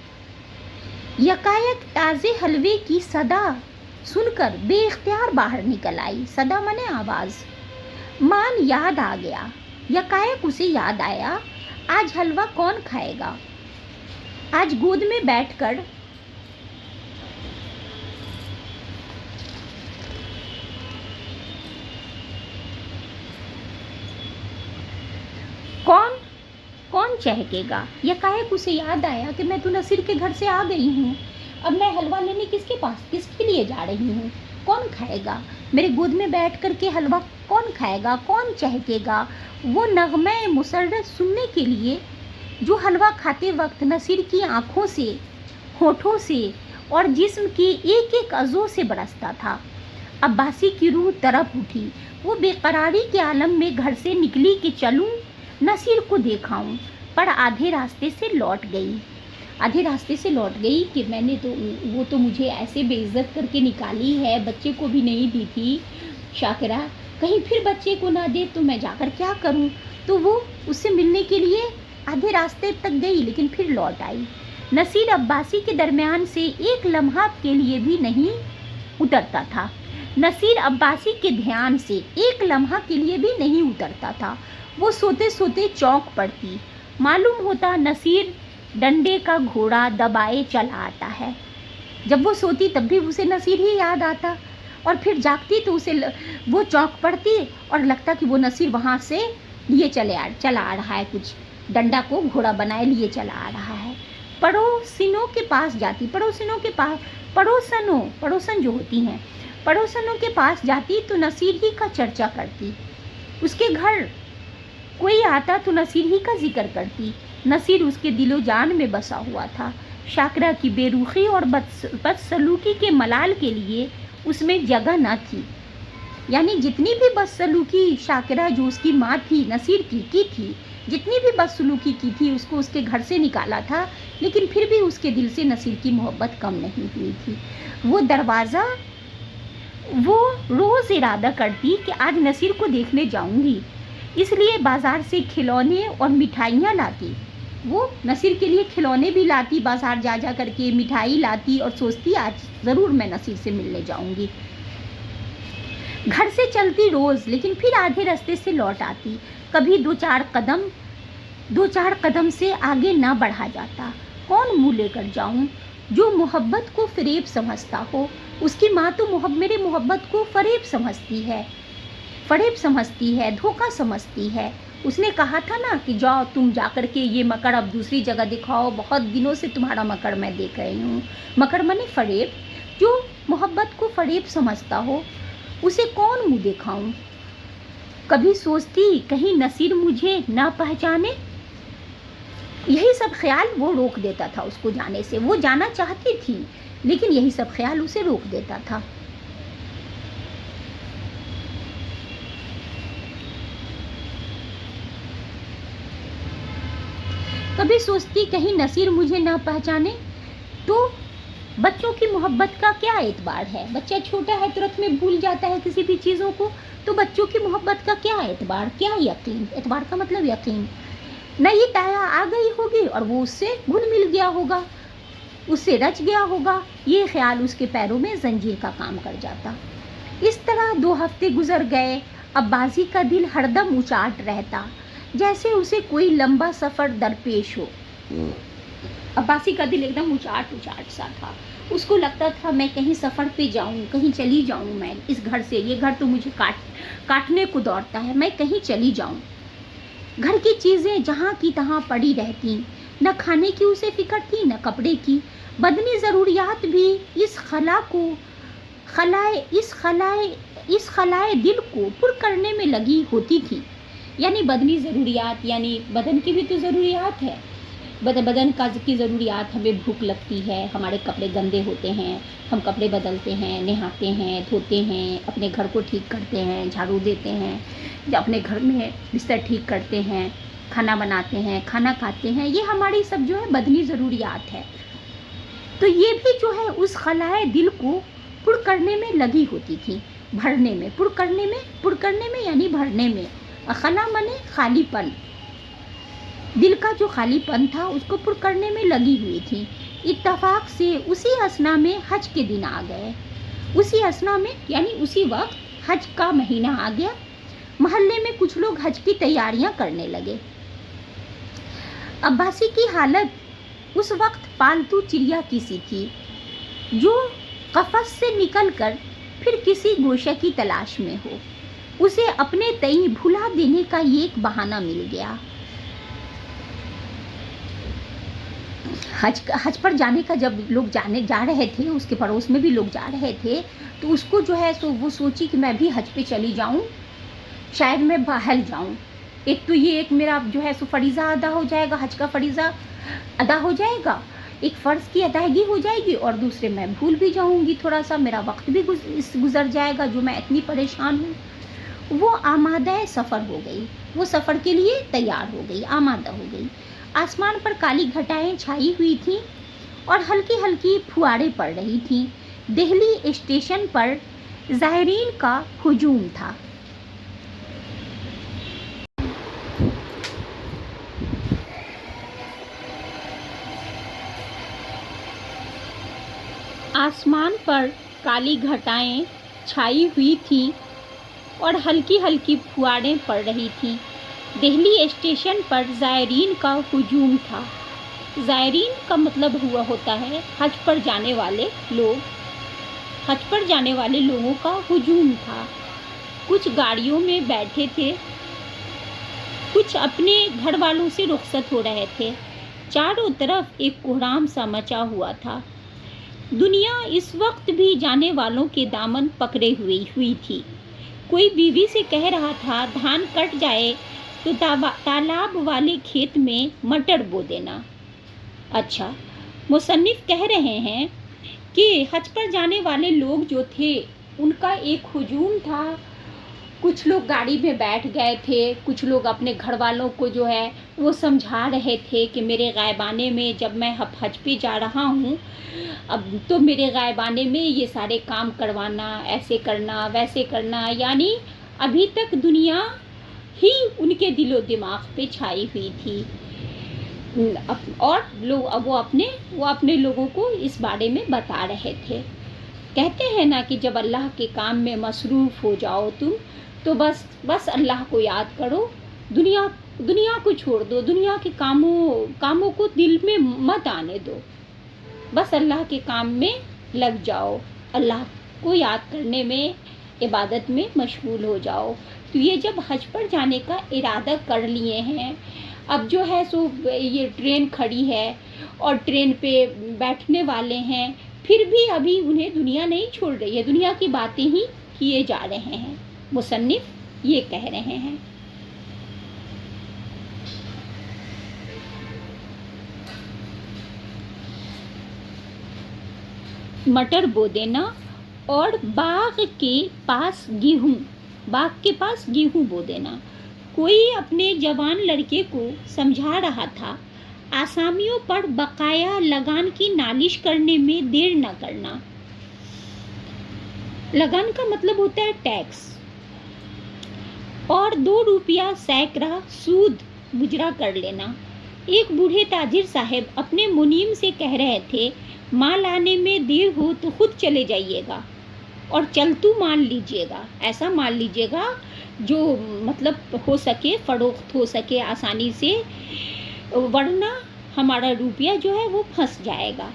यकायक ताज़े हलवे की सदा सुनकर बेइख्तियार बाहर निकल आई। सदा माने आवाज़। मान याद आ गया। यकायक उसे याद आया, आज हलवा कौन खाएगा। आज गोद में बैठकर कौन चहकेगा। यकायक उसे याद आया कि मैं तो नसीर के घर से आ गई हूँ, अब मैं हलवा लेने किसके लिए जा रही हूँ, कौन खाएगा। मेरे गोद में बैठ कर के हलवा कौन खाएगा, कौन चहकेगा। वो नगमे मुसर्रत सुनने के लिए जो हलवा खाते वक्त नसीर की आँखों से, होठों से और जिस्म के एक एक अज़ो से बरसता था। अब्बासी की रूह तड़प उठी। वो बेकरारी के आलम में घर से निकली कि चलूँ, नसीर को देखाऊं, पर आधे रास्ते से लौट गई कि मैंने तो वो तो मुझे ऐसे बेइज्जत करके निकाली है, बच्चे को भी नहीं दी थी शाकिरा, कहीं फिर बच्चे को ना दे तो मैं जाकर क्या करूं। तो वो उससे मिलने के लिए आधे रास्ते तक गई, लेकिन फिर लौट आई। नसीर अब्बासी के दरमियान से एक लम्हा के लिए भी नहीं उतरता था। नसीर अब्बासी के ध्यान से एक लम्हा के लिए भी नहीं उतरता था। वो सोते सोते चौंक पड़ती। मालूम होता नसीर डंडे का घोड़ा दबाए चला आता है। जब वो सोती तब भी उसे नसीर ही याद आता, और फिर जागती तो उसे वो चौंक पड़ती और लगता कि वो नसीर वहाँ से लिए चला आ रहा है, कुछ डंडा को घोड़ा बनाए लिए चला आ रहा है। पड़ोसिनों के पास जाती, पड़ोसन जो होती हैं, पड़ोसनों के पास जाती तो नसीर ही का चर्चा करती। उसके घर कोई आता तो नसीर ही का जिक्र करती। नसीर उसके दिलो जान में बसा हुआ था। शाकिरा की बेरुखी और बदसलूकी के मलाल के लिए उसमें जगह न थी। यानी जितनी भी बदसलूकी शाकिरा जो उसकी माँ थी नसीर की थी, जितनी भी बदसलूकी की थी उसको उसके घर से निकाला था, लेकिन फिर भी उसके दिल से नसीर की मोहब्बत कम नहीं हुई थी। वो रोज़ इरादा करती कि आज नसीर को देखने जाऊंगी, इसलिए बाज़ार से खिलौने और मिठाइयाँ लाती। वो नसीर के लिए खिलौने भी लाती, बाज़ार जा करके मिठाई लाती और सोचती आज ज़रूर मैं नसीर से मिलने जाऊंगी। घर से चलती रोज़, लेकिन फिर आधे रास्ते से लौट आती। कभी दो चार कदम से आगे ना बढ़ा जाता। कौन मुँह लेकर जाऊं जो मोहब्बत को फ़रेब समझता हो। उसकी माँ तो मेरे मोहब्बत को फ़रेब समझती है, धोखा समझती है। उसने कहा था ना कि जाओ तुम जाकर के ये मकड़ अब दूसरी जगह दिखाओ, बहुत दिनों से तुम्हारा मकड़ मैं देख रही हूँ। मकड़ माने फ़रेब, जो मोहब्बत को फ़रेब समझता हो उसे कौन मुँह दिखाऊं। कभी सोचती कहीं नसीर मुझे ना पहचाने। यही सब ख्याल वो रोक देता था उसको जाने से। वो जाना चाहती थी, लेकिन यही सब ख्याल उसे रोक देता था। कभी सोचती कहीं नसीर मुझे ना पहचाने। तो बच्चों की मोहब्बत का क्या एतबार है। बच्चा छोटा है, तुरंत में भूल जाता है किसी भी चीज़ों को। तो बच्चों की मोहब्बत का क्या एतबार, क्या यकीन। एतबार का मतलब यकीन। नई ताया आ गई होगी और वो उससे घुल मिल गया होगा, उससे रच गया होगा। ये ख्याल उसके पैरों में जंजीर का काम कर जाता। इस तरह 2 हफ्ते गुजर गए। अब्बासी का दिल हरदम उचाट रहता, जैसे उसे कोई लंबा सफ़र दरपेश हो। अब्बासी का दिल एकदम उचाट सा था। उसको लगता था मैं कहीं सफ़र पे जाऊं, कहीं चली जाऊं, मैं इस घर से, ये घर तो मुझे काटने को दौड़ता है, मैं कहीं चली जाऊं। घर की चीज़ें जहाँ की तहाँ पड़ी रहती, न खाने की उसे फिक्र थी न कपड़े की। बदनी ज़रूरियात भी इस खलाए दिल को पुर करने में लगी होती थी। यानी बदनी ज़रूरियात, यानी बदन की भी तो ज़रूरियात है। बदन की ज़रूरियात, हमें भूख लगती है, हमारे कपड़े गंदे होते हैं, हम कपड़े बदलते हैं, नहाते हैं, धोते हैं, अपने घर को ठीक करते हैं, झाड़ू देते हैं, अपने घर में बिस्तर ठीक करते हैं, खाना बनाते हैं, खाना खाते हैं, ये हमारी सब जो है बदनी ज़रूरियात है। तो ये भी जो है उस खलाए दिल को पुर करने में लगी होती थी, भरने में, पुर करने में यानी भरने में। खला मने खालीपन, दिल का जो खालीपन था उसको पुर करने में लगी हुई थी। इत्तफाक से उसी असना में हज के दिन आ गए। उसी असना में यानी उसी वक्त हज का महीना आ गया। मोहल्ले में कुछ लोग हज की तैयारियां करने लगे। अब्बासी की हालत उस वक्त पालतू चिड़िया की सी थी जो कफस से निकलकर फिर किसी गोशे की तलाश में हो। उसे अपने तई भुला देने का ये एक बहाना मिल गया। हज पर जाने का जब लोग जा रहे थे, उसके पड़ोस में भी लोग जा रहे थे, तो उसको जो है सो वो सोची कि मैं भी हज पे चली जाऊं, शायद मैं बहल जाऊं। एक तो ये एक मेरा जो है सो फरीज़ा अदा हो जाएगा, हज का फरीज़ा अदा हो जाएगा, एक फ़र्ज़ की अदायगी हो जाएगी, और दूसरे मैं भूल भी जाऊंगी, थोड़ा सा मेरा वक्त भी गुजर जाएगा जो मैं इतनी परेशान हूँ। वो आमादा सफ़र हो गई, वो सफ़र के लिए तैयार हो गई, आमादा हो गई। आसमान पर काली घटाएं छाई हुई थीं और हल्की हल्की फुहारें पड़ रही थीं। दिल्ली स्टेशन पर ज़ायरीन का हुजूम था। आसमान पर काली घटाएं छाई हुई थीं और हल्की हल्की फुहारें पड़ रही थीं। दिल्ली स्टेशन पर ज़ायरीन का हुजूम था। ज़ायरीन का मतलब होता है हज पर जाने वाले लोग। हज पर जाने वाले लोगों का हुजूम था। कुछ गाड़ियों में बैठे थे, कुछ अपने घर वालों से रुखसत हो रहे थे। चारों तरफ एक कोहराम सा मचा हुआ था। दुनिया इस वक्त भी जाने वालों के दामन पकड़े हुई थी। कोई बीवी से कह रहा था धान कट जाए तो तालाब वाले खेत में मटर बो देना। अच्छा, मुसन्निफ कह रहे हैं कि हज पर जाने वाले लोग जो थे उनका एक हुजूम था। कुछ लोग गाड़ी में बैठ गए थे, कुछ लोग अपने घर वालों को जो है वो समझा रहे थे कि मेरे गायबाने में जब मैं हज पे जा रहा हूँ, अब तो मेरे गायबाने में ये सारे काम करवाना, ऐसे करना, वैसे करना। यानी अभी तक दुनिया ही उनके दिलो दिमाग पे छाई हुई थी, और लोग वो अपने लोगों को इस बारे में बता रहे थे। कहते हैं ना कि जब अल्लाह के काम में मसरूफ़ हो जाओ तुम, तो बस अल्लाह को याद करो, दुनिया को छोड़ दो, दुनिया के कामों को दिल में मत आने दो, बस अल्लाह के काम में लग जाओ, अल्लाह को याद करने में, इबादत में मशगूल हो जाओ। तो ये जब हज पर जाने का इरादा कर लिए हैं, अब जो है सो ये ट्रेन खड़ी है और ट्रेन पे बैठने वाले हैं, फिर भी अभी उन्हें दुनिया नहीं छोड़ रही है, दुनिया की बातें ही किए जा रहे हैं। मुसन्निफ ये कह रहे हैं। मटर बो देना और बाग के पास गेहूं बो देना। कोई अपने जवान लड़के को समझा रहा था, आसामियों पर बकाया लगान की नालिश करने में देर न करना। लगान का मतलब होता है टैक्स, और 2 रुपया सैकड़ा सूद मुजरा कर लेना। एक बूढ़े ताजिर साहब अपने मुनीम से कह रहे थे, माल आने में देर हो तो खुद चले जाइएगा और चलतू माल लीजिएगा, ऐसा माल लीजिएगा जो मतलब हो सके, फरोख्त हो सके आसानी से, वरना हमारा रुपया जो है वो फंस जाएगा।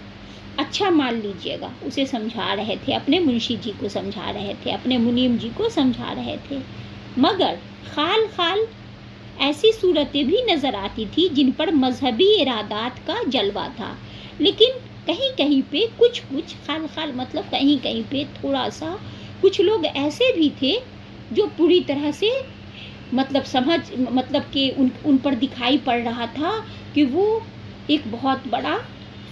अच्छा मान लीजिएगा, उसे समझा रहे थे, अपने मुंशी जी को समझा रहे थे, अपने मुनीम जी को समझा रहे थे। मगर खाल खाल ऐसी सूरतें भी नज़र आती थी जिन पर मजहबी इरादात का जलवा था, लेकिन कहीं कहीं पे कुछ खाल खाल मतलब कहीं कहीं पे थोड़ा सा कुछ लोग ऐसे भी थे जो पूरी तरह से मतलब कि उन पर दिखाई पड़ रहा था कि वो एक बहुत बड़ा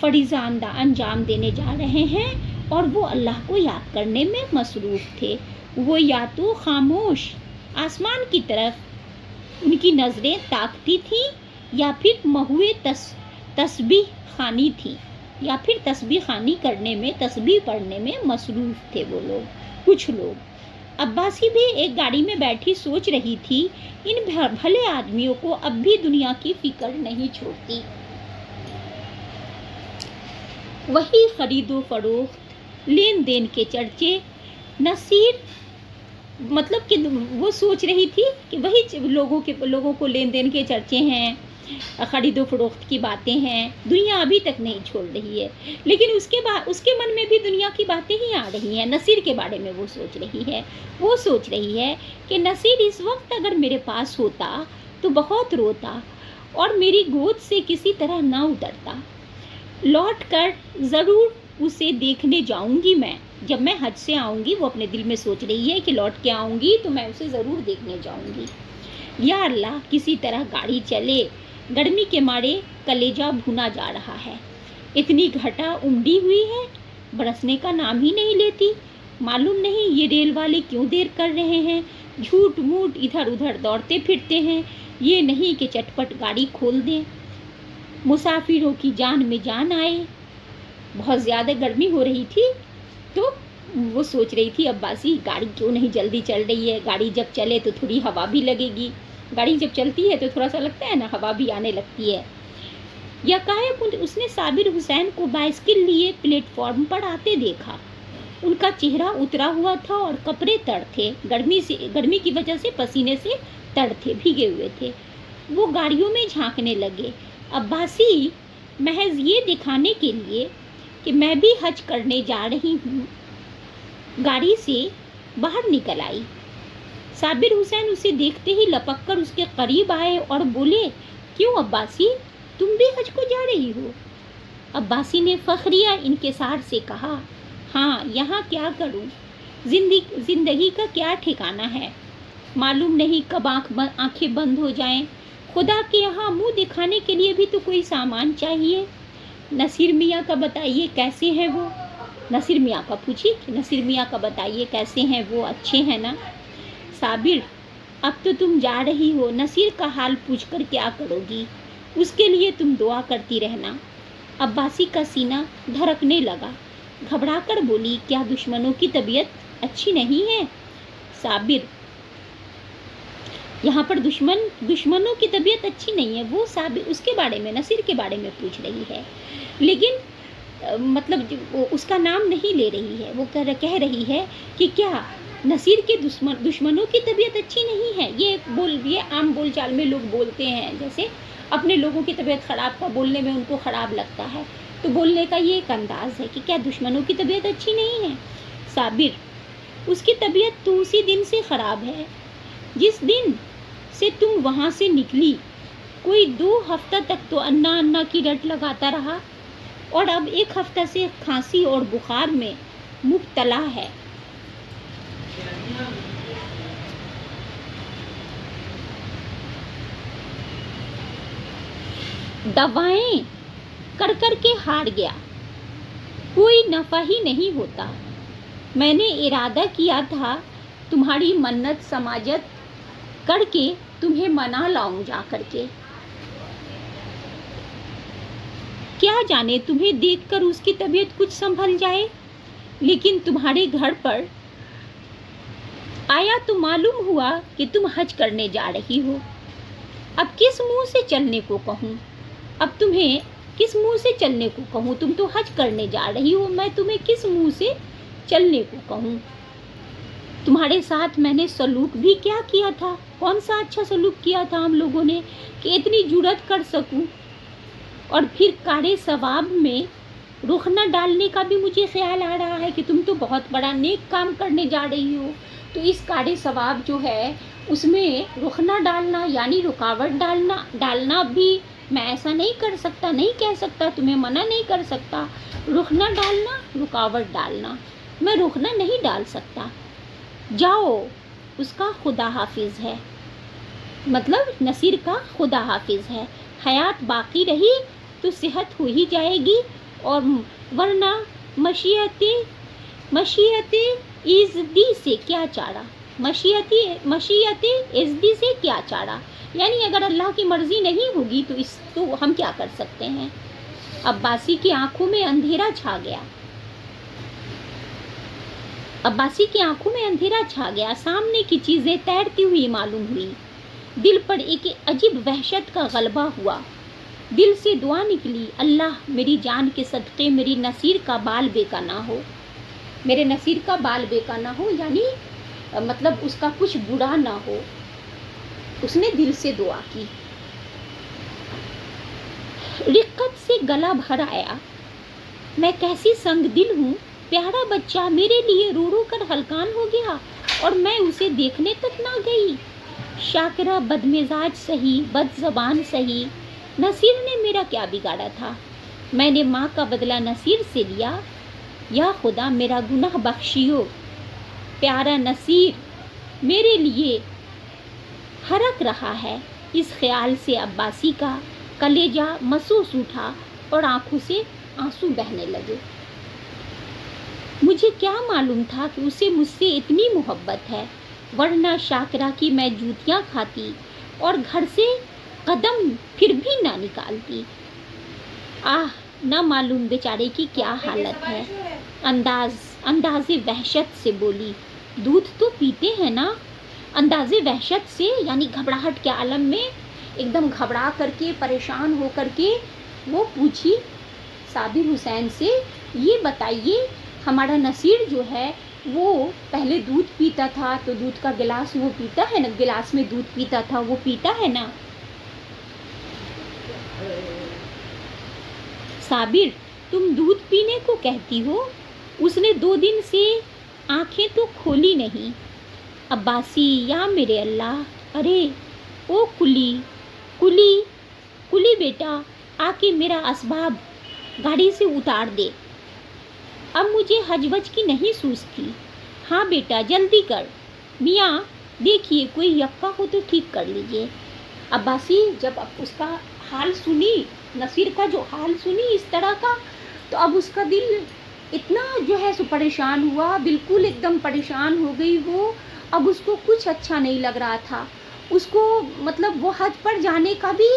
फरीज़ा अंजाम देने जा रहे हैं और वो अल्लाह को याद करने में मसरूफ़ थे। वो या तो खामोश आसमान की तरफ उनकी नज़रें ताकती थीं या फिर महुए तस्बीह खानी थी, या फिर तस्बीह खानी करने में, तस्बीह पढ़ने में मसरूफ़ थे वो लोग, कुछ लोग। अब्बासी भी एक गाड़ी में बैठी सोच रही थी, इन भले आदमियों को अब भी दुनिया की फिक्र नहीं छोड़ती। वही खरीदो फरोख्त, लेन देन के चर्चे, नसीर मतलब कि वो सोच रही थी कि वही लोगों को लेन देन के चर्चे हैं, खरीदो फरोख्त की बातें हैं, दुनिया अभी तक नहीं छोड़ रही है, लेकिन उसके मन में भी दुनिया की बातें ही आ रही हैं। नसीर के बारे में वो सोच रही है कि नसीर इस वक्त अगर मेरे पास होता तो बहुत रोता और मेरी गोद से किसी तरह ना उतरता। लौट कर ज़रूर उसे देखने जाऊंगी मैं, जब मैं हज से आऊँगी। वो अपने दिल में सोच रही है कि लौट के आऊँगी तो मैं उसे ज़रूर देखने जाऊँगी। या अल्लाह, किसी तरह गाड़ी चले, गर्मी के मारे कलेजा भुना जा रहा है। इतनी घटा उमड़ी हुई है, बरसने का नाम ही नहीं लेती। मालूम नहीं ये रेल वाले क्यों देर कर रहे हैं, झूठ मूठ इधर उधर दौड़ते फिरते हैं। ये नहीं कि चटपट गाड़ी खोल दें, मुसाफिरों की जान में जान आए। बहुत ज़्यादा गर्मी हो रही थी तो वो सोच रही थी, अब्बासी गाड़ी क्यों नहीं जल्दी चल रही है, गाड़ी जब चले तो थोड़ी हवा भी लगेगी। गाड़ी जब चलती है तो थोड़ा सा लगता है ना, हवा भी आने लगती है। यकायक उसने साबिर हुसैन को बाइसिकल लिए प्लेटफॉर्म पर आते देखा। उनका चेहरा उतरा हुआ था और कपड़े तर थे, गर्मी की वजह से पसीने से तर थे, भीगे हुए थे। वो गाड़ियों में झांकने लगे। अब्बासी महज ये दिखाने के लिए कि मैं भी हज करने जा रही हूँ, गाड़ी से बाहर निकल आई। साबिर हुसैन उसे देखते ही लपक कर उसके करीब आए और बोले, क्यों अब्बासी, तुम भी हज को जा रही हो? अब्बासी ने फखरिया इनकिसार से कहा, हाँ, यहाँ क्या करूँ, जिंदगी का क्या ठिकाना है, मालूम नहीं कब आंखें बंद हो जाएं। खुदा के यहाँ मुंह दिखाने के लिए भी तो कोई सामान चाहिए। नसीर मियाँ का बताइए कैसे हैं वो? नसीर मियाँ का पूछी कि नसीर मियाँ का बताइए कैसे हैं वो, अच्छे हैं ना? साबिर, अब तो तुम जा रही हो, नसीर का हाल पूछकर क्या करोगी? उसके लिए तुम दुआ करती रहना। अब्बासी का सीना धड़कने लगा। घबरा कर बोली, क्या दुश्मनों की तबीयत अच्छी नहीं है? साबिर, यहाँ पर दुश्मनों की तबीयत अच्छी नहीं है, वो साबिर उसके बारे में, नसीर के बारे में पूछ रही है, लेकिन मतलब उसका नाम नहीं ले रही है। वो कह रही है कि क्या नसीर के दुश्मनों की तबीयत अच्छी नहीं है? ये आम बोलचाल में लोग बोलते हैं, जैसे अपने लोगों की तबीयत ख़राब का बोलने में उनको ख़राब लगता है, तो बोलने का ये एक अंदाज़ है कि क्या दुश्मनों की तबीयत अच्छी नहीं है? साबिर, उसकी तबीयत तो उसी दिन से ख़राब है जिस दिन से तुम वहाँ से निकली। कोई 2 हफ्ता तक तो अन्ना अन्ना की रट लगाता रहा और अब 1 हफ्ता से खांसी और बुखार में मुब्तला है। दवाएं कर कर के हार गया, कोई नफ़ा ही नहीं होता। मैंने इरादा किया था तुम्हारी मन्नत समाजत करके तुम्हें मना लाऊं जा करके। क्या जाने तुम्हें देखकर उसकी तबीयत कुछ संभल जाए, लेकिन तुम्हारे घर पर आया तो मालूम हुआ कि तुम हज करने जा रही हो। अब किस मुंह से चलने को कहूँ? अब तुम्हें किस मुंह से चलने को कहूँ? तुम तो हज करने जा रही हो, मैं तुम्हें किस मुंह से चलने को कहूँ? तुम्हारे साथ मैंने सलूक भी क्या किया था, कौन सा अच्छा सलूक किया था हम लोगों ने कि इतनी जुर्रत कर सकूं और फिर कारे सवाब में रुख न डालने का भी मुझे ख्याल आ रहा है कि तुम तो बहुत बड़ा नेक काम करने जा रही हो, तो इस काड़े सवाब जो है उसमें रुख न डालना यानी रुकावट डालना भी मैं ऐसा नहीं कर सकता, नहीं कह सकता, तुम्हें मना नहीं कर सकता। रुख न डालना, रुकावट डालना, मैं रुख न नहीं डाल सकता। जाओ, उसका खुदा हाफिज़ है, मतलब नसीर का खुदा हाफिज़ है। हयात बाकी रही तो सेहत हो ही जाएगी, और वरना मशीयते इज़्दी से क्या चारा, मशीयते इज़्दी से क्या चारा, यानी अगर अल्लाह की मर्ज़ी नहीं होगी तो हम क्या कर सकते हैं। अब्बासी की आंखों में अंधेरा छा गया, अब्बासी की आंखों में अंधेरा छा गया, सामने की चीज़ें तैरती हुई मालूम हुई। दिल पर एक अजीब वहशत का गलबा हुआ। दिल से दुआ निकली, अल्लाह मेरी जान के सदक़े मेरी नसीर का बाल बेका ना हो, मेरे नसीर का बाल बेका ना हो, यानी मतलब उसका कुछ बुरा ना हो। उसने दिल से दुआ की। रिक्कत से गला भर आया, मैं कैसी संग दिल हूँ, प्यारा बच्चा मेरे लिए रो रो कर हलकान हो गया और मैं उसे देखने तक ना गई। शाकिरा बदमिजाज सही, बदज़बान सही, नसीर ने मेरा क्या बिगाड़ा था। मैंने माँ का बदला नसीर से लिया। या खुदा मेरा गुनाह बख्शियो, प्यारा नसीर मेरे लिए हरक रहा है। इस ख्याल से अब्बासी का कलेजा महसूस उठा और आंखों से आंसू बहने लगे। मुझे क्या मालूम था कि उसे मुझसे इतनी मोहब्बत है, वरना शाकिरा की मैं जूतियाँ खाती और घर से कदम फिर भी ना निकालती। आह, न मालूम बेचारे की क्या हालत है। अंदाज़े वहशत से बोली, दूध तो पीते हैं ना। अंदाज़े वहशत से यानी घबराहट के आलम में एकदम घबरा करके परेशान हो करके वो पूछी साबिर हुसैन से, ये बताइए हमारा नसीर जो है वो पहले दूध पीता था, तो दूध का गिलास वो पीता है ना, गिलास में दूध पीता था वो पीता है ना। साबिर, तुम दूध पीने को कहती हो? उसने 2 दिन से आंखें तो खोली नहीं। अब्बासी, या मेरे अल्लाह, अरे ओ कुली कुली कुली बेटा, आके मेरा असबाब गाड़ी से उतार दे। अब मुझे हजवज की नहीं सूझती। हाँ बेटा जल्दी कर। मियाँ देखिए कोई यक्का हो तो ठीक कर लीजिए। अब्बासी जब अब उसका हाल सुनी, नसीर का जो हाल सुनी इस तरह का, तो अब उसका दिल इतना जो है सो परेशान हुआ, बिल्कुल एकदम परेशान हो गई वो। अब उसको कुछ अच्छा नहीं लग रहा था। उसको मतलब वो हज पर जाने का भी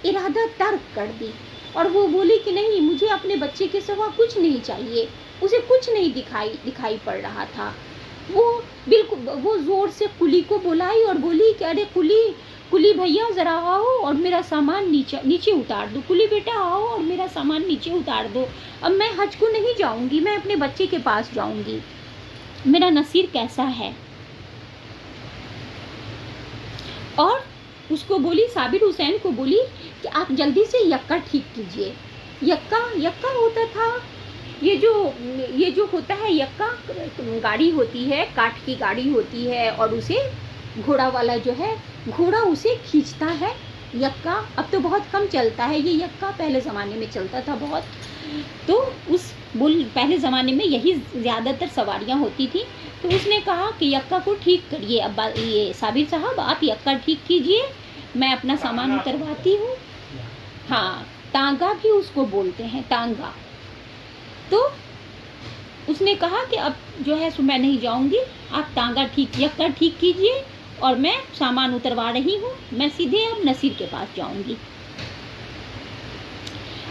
इरादा तर्क कर दी और वो बोली कि नहीं, मुझे अपने बच्चे के सिवा कुछ नहीं चाहिए। उसे कुछ नहीं दिखाई पड़ रहा था। वो बिल्कुल वो ज़ोर से कुली को बुलाई और बोली कि अरे कुली भैया ज़रा आओ और मेरा सामान नीचे उतार दो। कुली बेटा आओ और मेरा सामान नीचे उतार दो। अब मैं हज को नहीं जाऊंगी, मैं अपने बच्चे के पास जाऊंगी। मेरा नसीर कैसा है? और उसको बोली, साबिर हुसैन को बोली कि आप जल्दी से यक्का ठीक कीजिए। यक्का होता था, ये जो होता है यक्का, गाड़ी होती है, काठ की गाड़ी होती है और उसे घोड़ा वाला जो है, घोड़ा उसे खींचता है। यक्का अब तो बहुत कम चलता है, ये यक्का पहले ज़माने में चलता था बहुत। तो उस पहले ज़माने में यही ज़्यादातर सवारियाँ होती थी। तो उसने कहा कि यक्का को ठीक करिए। अब ये साबिर साहब आप यक्का ठीक कीजिए, मैं अपना सामान उतरवाती हूँ। हाँ, तांगा भी उसको बोलते हैं, तांगा। तो उसने कहा कि अब जो है सो मैं नहीं जाऊंगी, आप यक्का ठीक कीजिए और मैं सामान उतरवा रही हूँ, मैं सीधे अब नसीर के पास जाऊंगी।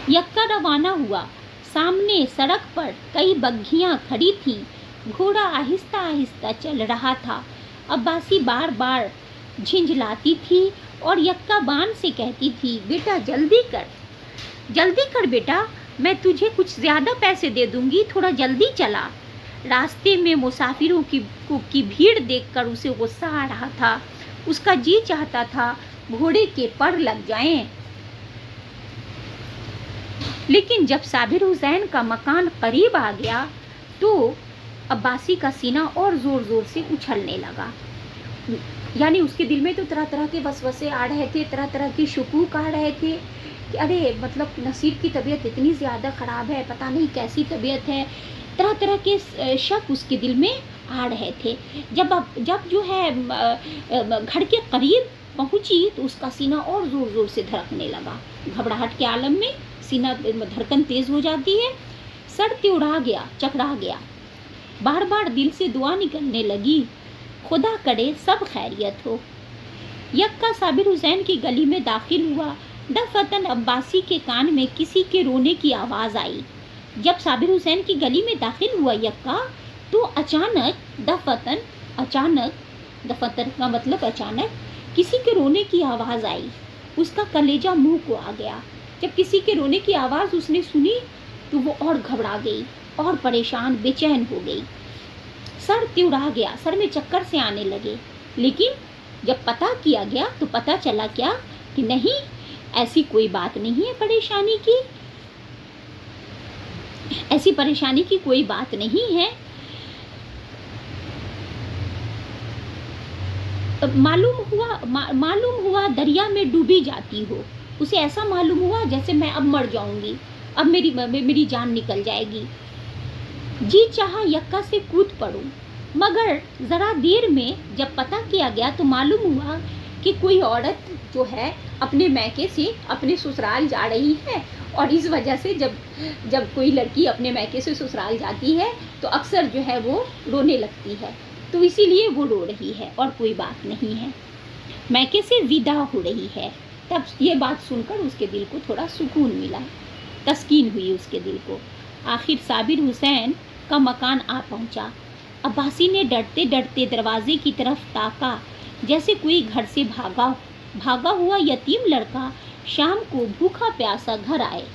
यक्का रवाना हुआ। सामने सड़क पर कई बग्घियाँ खड़ी थीं। घोड़ा आहिस्ता आहिस्ता चल रहा था। अब्बासी बार बार झिंझलाती थी और यक्का बान से कहती थी, बेटा जल्दी कर बेटा, मैं तुझे कुछ ज़्यादा पैसे दे दूंगी, थोड़ा जल्दी चला। रास्ते में मुसाफिरों की भीड़ देखकर उसे गुस्सा आ रहा था। उसका जी चाहता था घोड़े के पर लग जाएं। लेकिन जब साबिर हुसैन का मकान करीब आ गया तो अब्बासी का सीना और ज़ोर ज़ोर से उछलने लगा। यानी उसके दिल में तो तरह तरह के वसवसे आ रहे थे, तरह तरह के शुकूक आ रहे थे कि अरे मतलब नसीर की तबीयत इतनी ज़्यादा ख़राब है, पता नहीं कैसी तबीयत है। तरह तरह के शक उसके दिल में आ रहे थे। जब जो है घर के करीब पहुंची तो उसका सीना और ज़ोर ज़ोर से धड़कने लगा। घबराहट के आलम में सीना धड़कन तेज़ हो जाती है। सर तिउड़ा गया, चकरा गया। बार बार दिल से दुआ निकलने लगी, खुदा करे सब खैरियत हो। यक्का साबिर हुसैन की गली में दाखिल हुआ। दफतन अब्बासी के कान में किसी के रोने की आवाज़ आई। जब साबिर हुसैन की गली में दाखिल हुआ यक्का तो अचानक दफतन का मतलब अचानक किसी के रोने की आवाज़ आई। उसका कलेजा मुंह को आ गया। जब किसी के रोने की आवाज़ उसने सुनी तो वो और घबरा गई और परेशान बेचैन हो गई। सर तिउड़ा गया, सर में चक्कर से आने लगे। लेकिन जब पता किया गया तो पता चला क्या कि नहीं, ऐसी कोई बात नहीं है परेशानी की, ऐसी परेशानी की कोई बात नहीं है। मालूम हुआ दरिया में डूबी जाती हो। उसे ऐसा मालूम हुआ जैसे मैं अब मर जाऊंगी, अब मेरी जान निकल जाएगी। जी चाहा यक्का से कूद पड़ूं, मगर ज़रा देर में जब पता किया गया तो मालूम हुआ कि कोई औरत जो है अपने मैके से अपने ससुराल जा रही है। और इस वजह से जब कोई लड़की अपने मैके से ससुराल जाती है तो अक्सर जो है वो रोने लगती है, तो इसीलिए वो रो रही है और कोई बात नहीं है, मैके से विदा हो रही है। तब ये बात सुनकर उसके दिल को थोड़ा सुकून मिला, तस्कीन हुई उसके दिल को। आखिर साबिर हुसैन का मकान आ पहुंचा। अब्बासी ने डरते डरते दरवाजे की तरफ ताका, जैसे कोई घर से भागा हुआ यतीम लड़का शाम को भूखा प्यासा घर आए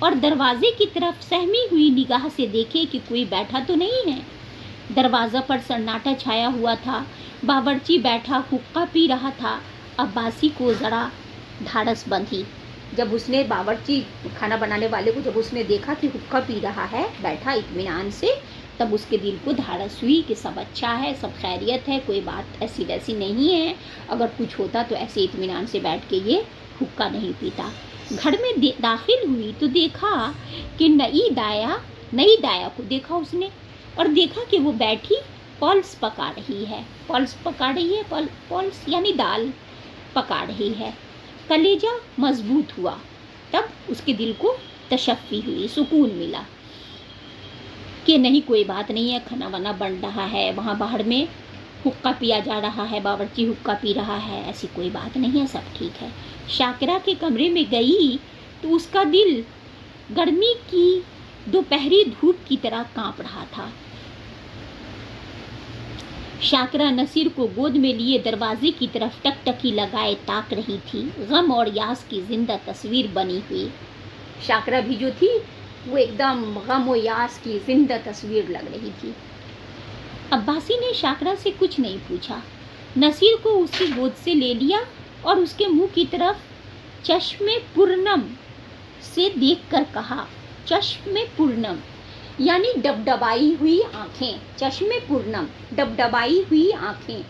और दरवाजे की तरफ सहमी हुई निगाह से देखे कि कोई बैठा तो नहीं है। दरवाज़ा पर सन्नाटा छाया हुआ था। बावर्ची बैठा हुक्का पी रहा था। अब्बासी को ज़रा ढाढ़स बंधी। जब उसने बावर्ची खाना बनाने वाले को जब उसने देखा कि हुक्का पी रहा है बैठा इत्मीनान से, तब उसके दिल को ढाढ़स हुई कि सब अच्छा है, सब खैरियत है, कोई बात ऐसी वैसी नहीं है। अगर कुछ होता तो ऐसे इत्मीनान से बैठ के ये हुक्का नहीं पीता। घर में दाखिल हुई तो देखा कि नई दाया को देखा उसने और देखा कि वो बैठी पल्स पका रही है। पल्स यानी दाल पका रही है। कलेजा मजबूत हुआ। तब उसके दिल को तशफ़ी हुई, सुकून मिला कि नहीं कोई बात नहीं है, खाना वाना बन रहा है, वहाँ बाहर में हुक्का पिया जा रहा है, बावर्ची हुक्का पी रहा है, ऐसी कोई बात नहीं है, सब ठीक है। शाकिरा के कमरे में गई तो उसका दिल गर्मी की दोपहरी धूप की तरह कांप रहा था। शाकिरा नसीर को गोद में लिए दरवाजे की तरफ टकटकी लगाए ताक रही थी। गम और यास की जिंदा तस्वीर बनी हुई। शाकिरा भी जो थी वो एकदम गम और यास की जिंदा तस्वीर लग रही थी। अब्बासी ने शाकिरा से कुछ नहीं पूछा। नसीर को उसकी गोद से ले लिया और उसके मुंह की तरफ चश्मे पूर्णम से देखकर कहा, चश्मे पूर्णम यानी डबडबाई हुई आँखें, चश्मे पूर्णम डबडबाई हुई आँखें।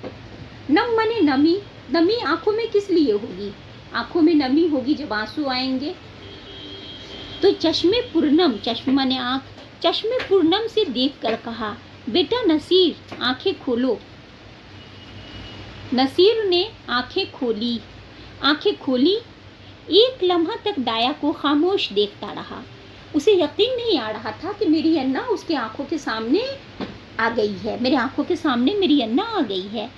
नम मने नमी, नमी आँखों में किस लिए होगी? आँखों में नमी होगी जब आंसू आएंगे। तो चश्मे पूर्णम, चश्मे मने आँख, चश्मे पूर्णम से देखकर कहा, बेटा नसीर आँखें खोलो। नसीर ने आँखें खोली। एक लम्हा तक दाया को खामोश देखता रहा। उसे यकीन नहीं आ रहा था कि मेरी अन्ना उसके आंखों के सामने आ गई है, मेरे आंखों के सामने मेरी अन्ना आ गई है।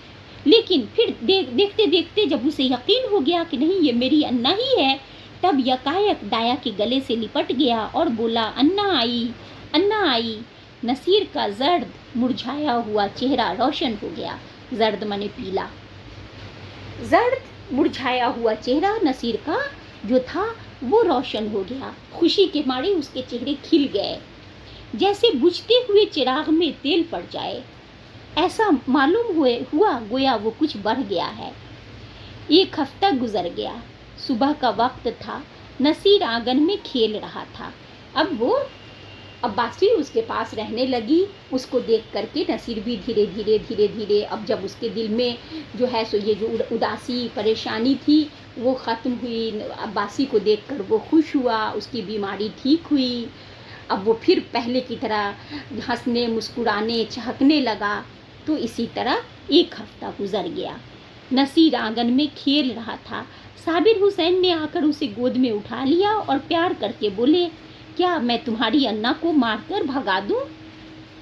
लेकिन फिर देखते देखते जब उसे यकीन हो गया कि नहीं ये मेरी अन्ना ही है, तब यकायक दाया के गले से लिपट गया और बोला, अन्ना आई। नसीर का जर्द मुरझाया हुआ चेहरा रोशन हो गया। जर्द माने पीला। जर्द मुरझाया हुआ चेहरा नसीर का जो था वो रोशन हो गया। खुशी के मारे उसके चेहरे खिल गए, जैसे बुझते हुए चिराग में तेल पड़ जाए। ऐसा मालूम हुआ गोया वो कुछ बढ़ गया है। एक हफ्ता गुजर गया। सुबह का वक्त था। नसीर आंगन में खेल रहा था। اب وہ عباسی اس کے پاس رہنے لگی. اس کو دیکھ کر کے نصیر بھی دھیرے دھیرے اب جب اس کے دل میں جو ہے سو یہ جو اداسی پریشانی تھی وہ ختم ہوئی. عباسی کو دیکھ کر وہ خوش ہوا, اس کی بیماری ٹھیک ہوئی. اب وہ پھر پہلے کی طرح ہنسنے مسکرانے چہکنے لگا. تو اسی طرح ایک ہفتہ گزر گیا. نصیر آنگن میں کھیل رہا تھا. صابر حسین نے آ کر اسے گود میں اٹھا لیا اور پیار کر کے بولے, کیا میں تمہاری انا کو مار کر بھگا دوں؟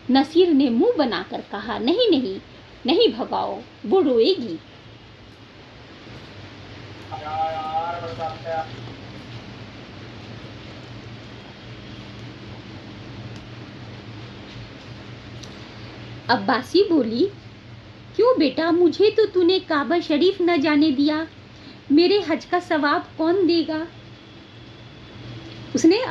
نصیر نے منہ بنا کر کہا, نہیں بھگاؤ, وہ روئے گی. عباسی بولی, کیوں بیٹا, مجھے تو تو نے کعبہ شریف نہ جانے دیا, میرے حج کا ثواب کون دے گا؟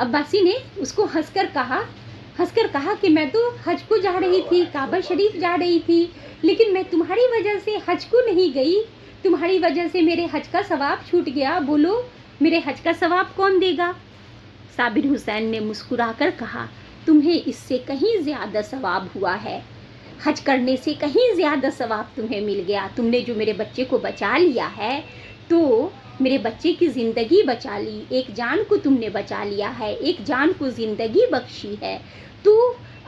عباسی نے اس کو ہنس کر کہا کہ میں تو حج کو جا رہی تھی, کعبہ شریف جا رہی تھی, لیکن میں تمہاری وجہ سے حج کو نہیں گئی, تمہاری وجہ سے میرے حج کا ثواب چھوٹ گیا. بولو میرے حج کا ثواب کون دے گا؟ صابر حسین نے مسکرا کر کہا, تمہیں اس سے کہیں زیادہ ثواب ہوا ہے, حج کرنے سے کہیں زیادہ ثواب تمہیں مل گیا. تم نے جو میرے بچے کو بچا لیا ہے, تو میرے بچے کی زندگی بچا لی, ایک جان کو تم نے بچا لیا ہے, ایک جان کو زندگی بخشی ہے, تو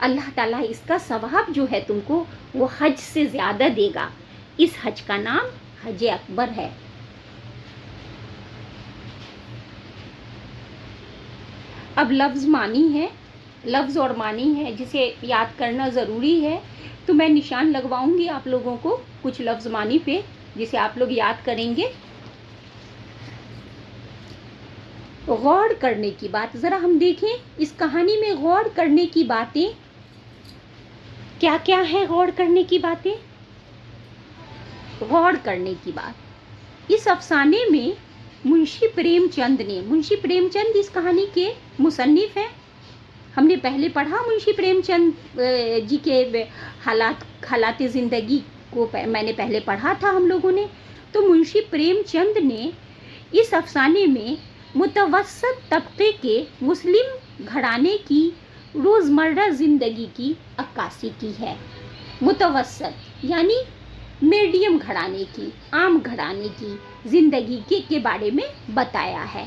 اللہ تعالیٰ اس کا ثواب جو ہے تم کو وہ حج سے زیادہ دے گا. اس حج کا نام حج اکبر ہے. اب لفظ اور معنی ہے جسے یاد کرنا ضروری ہے, تو میں نشان لگواؤں گی آپ لوگوں کو کچھ لفظ معنی پہ جسے آپ لوگ یاد کریں گے. غور کرنے کی بات, ذرا ہم دیکھیں اس کہانی میں غور کرنے کی باتیں کیا کیا ہے. غور کرنے کی باتیں, غور کرنے کی بات, اس افسانے میں منشی پریم چند اس کہانی کے مصنف ہیں. ہم نے پہلے پڑھا منشی پریم چند جی کے حالات زندگی کو میں نے پہلے پڑھا تھا ہم لوگوں نے. تو منشی پریم چند نے اس افسانے میں متوسط طبقے کے مسلم گھرانے کی روزمرہ زندگی کی عکاسی کی ہے. متوسط یعنی میڈیم گھرانے کی, عام گھرانے کی زندگی کے بارے میں بتایا ہے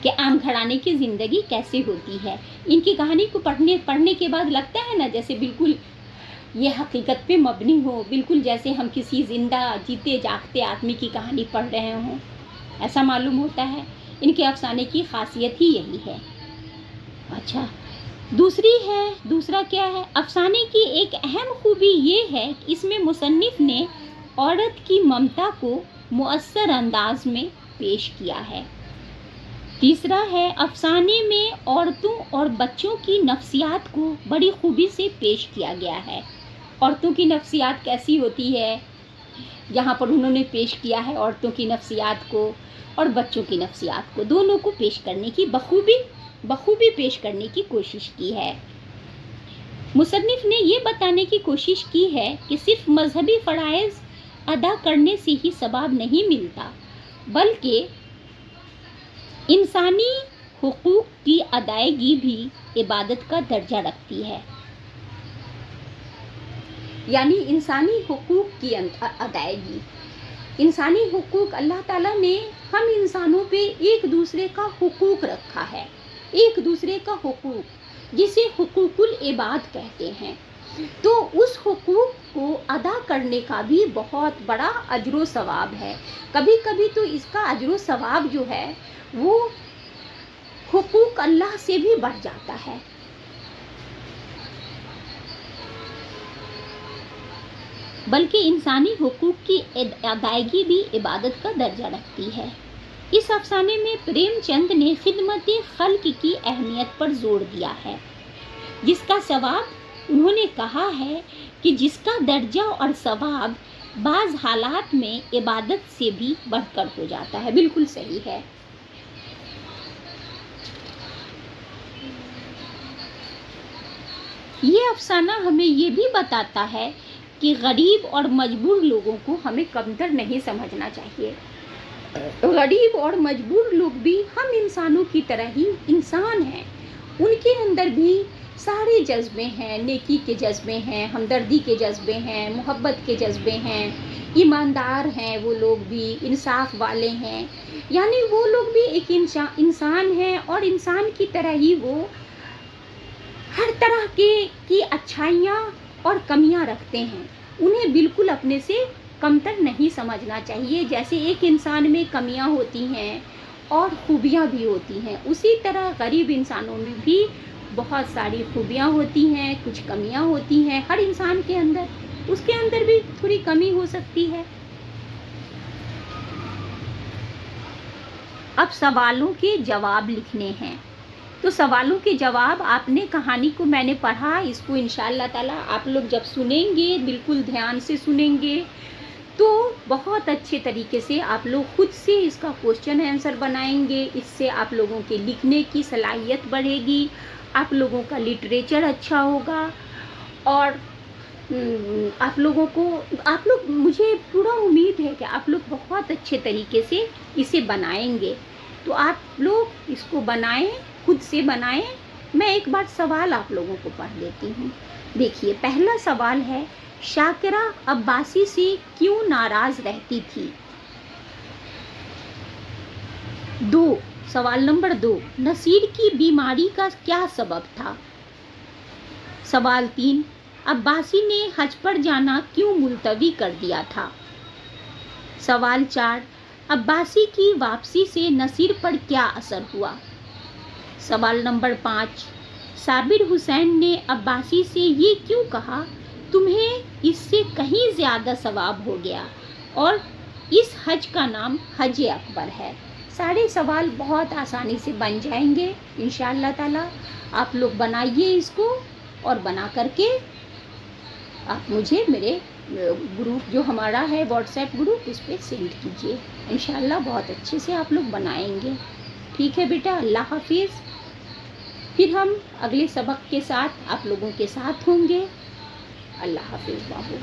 کہ عام گھرانے کی زندگی کیسے ہوتی ہے. ان کی کہانی کو پڑھنے کے بعد لگتا ہے نا جیسے بالکل یہ حقیقت پہ مبنی ہو, بالکل جیسے ہم کسی زندہ جیتے جاگتے آدمی کی کہانی پڑھ رہے ہوں, ایسا معلوم ہوتا ہے. ان کے افسانے کی خاصیت ہی یہی ہے. اچھا, دوسرا کیا ہے؟ افسانے کی ایک اہم خوبی یہ ہے کہ اس میں مصنف نے عورت کی ممتا کو مؤثر انداز میں پیش کیا ہے. تیسرا ہے, افسانے میں عورتوں اور بچوں کی نفسیات کو بڑی خوبی سے پیش کیا گیا ہے. عورتوں کی نفسیات کیسی ہوتی ہے یہاں پر انہوں نے پیش کیا ہے. عورتوں کی نفسیات کو اور بچوں کی نفسیات کو دونوں کو پیش کرنے کی بخوبی پیش کرنے کی کوشش کی ہے. مصنف نے یہ بتانے کی کوشش کی ہے کہ صرف مذہبی فرائض ادا کرنے سے ہی ثواب نہیں ملتا, بلکہ انسانی حقوق کی ادائیگی بھی عبادت کا درجہ رکھتی ہے. یعنی انسانی حقوق کی ادائیگی, انسانی حقوق, اللہ تعالیٰ نے ہم انسانوں پہ ایک دوسرے کا حقوق رکھا ہے, ایک دوسرے کا حقوق جسے حقوق العباد کہتے ہیں. تو اس حقوق کو ادا کرنے کا بھی بہت بڑا اجر و ثواب ہے. کبھی کبھی تو اس کا اجر و ثواب جو ہے وہ حقوق اللہ سے بھی بڑھ جاتا ہے. بلکہ انسانی حقوق کی ادائیگی بھی عبادت کا درجہ رکھتی ہے. اس افسانے میں پریم چند نے خدمت خلق کی اہمیت پر زور دیا ہے, جس کا ثواب انہوں نے کہا ہے کہ جس کا درجہ اور ثواب بعض حالات میں عبادت سے بھی بڑھ کر ہو جاتا ہے. بالکل صحیح ہے. یہ افسانہ ہمیں یہ بھی بتاتا ہے کہ غریب اور مجبور لوگوں کو ہمیں کمتر نہیں سمجھنا چاہیے. गरीब और मजबूर लोग भी हम इंसानों की तरह ही इंसान हैं, उनके अंदर भी सारे जज्बे हैं, नेकी के जज्बे हैं, हमदर्दी के जज्बे हैं, मोहब्बत के जज्बे हैं, ईमानदार हैं, वो लोग भी इंसाफ वाले हैं, यानी वो लोग भी एक इंसान हैं और इंसान की तरह ही वो हर तरह की अच्छाइयाँ और कमियाँ रखते हैं। उन्हें बिल्कुल अपने से कमतर नहीं समझना चाहिए। जैसे एक इंसान में कमियाँ होती हैं और खूबियाँ भी होती हैं, उसी तरह गरीब इंसानों में भी बहुत सारी खूबियाँ होती हैं, कुछ कमियाँ होती हैं। हर इंसान के अंदर, उसके अंदर भी थोड़ी कमी हो सकती है। अब सवालों के जवाब लिखने हैं। तो सवालों के जवाब आपने, कहानी को मैंने पढ़ा, इसको इंशाअल्लाह ताला आप लोग जब सुनेंगे, बिल्कुल ध्यान से सुनेंगे, तो बहुत अच्छे तरीके से आप लोग खुद से इसका क्वेश्चन आंसर बनाएंगे। इससे आप लोगों के लिखने की सलाहियत बढ़ेगी, आप लोगों का लिटरेचर अच्छा होगा और आप लोग, मुझे पूरा उम्मीद है कि आप लोग बहुत अच्छे तरीके से इसे बनाएंगे। तो आप लोग इसको बनाएं, खुद से बनाएं। मैं एक बार सवाल आप लोगों को पढ़ देती हूँ। देखिए, पहला सवाल है, शाकिरा अब्बासी से क्यों नाराज रहती थी? सवाल नंबर 2, नसीर की बीमारी का क्या सबब था? सवाल 3, अब्बासी ने हज पर जाना क्यों मुलतवी कर दिया था? सवाल 4, अब्बासी की वापसी से नसीर पर क्या असर हुआ? सवाल नंबर 5, साबिर हुसैन ने अब्बासी से ये क्यों कहा, तुम्हें इससे कहीं ज़्यादा सवाब हो गया और इस हज का नाम हज अकबर है? सारे सवाल बहुत आसानी से बन जाएंगे इंशाअल्लाह ताला। आप लोग बनाइए इसको और बना करके आप मुझे मेरे ग्रुप जो हमारा है व्हाट्सएप ग्रुप, उस पर सेंड कीजिए। इंशाअल्लाह बहुत अच्छे से आप लोग बनाएंगे। ठीक है बेटा, अल्लाह हाफिज़। फिर हम अगले सबक के साथ आप लोगों के साथ होंगे। अल्लाह हाफिज़ बाबू।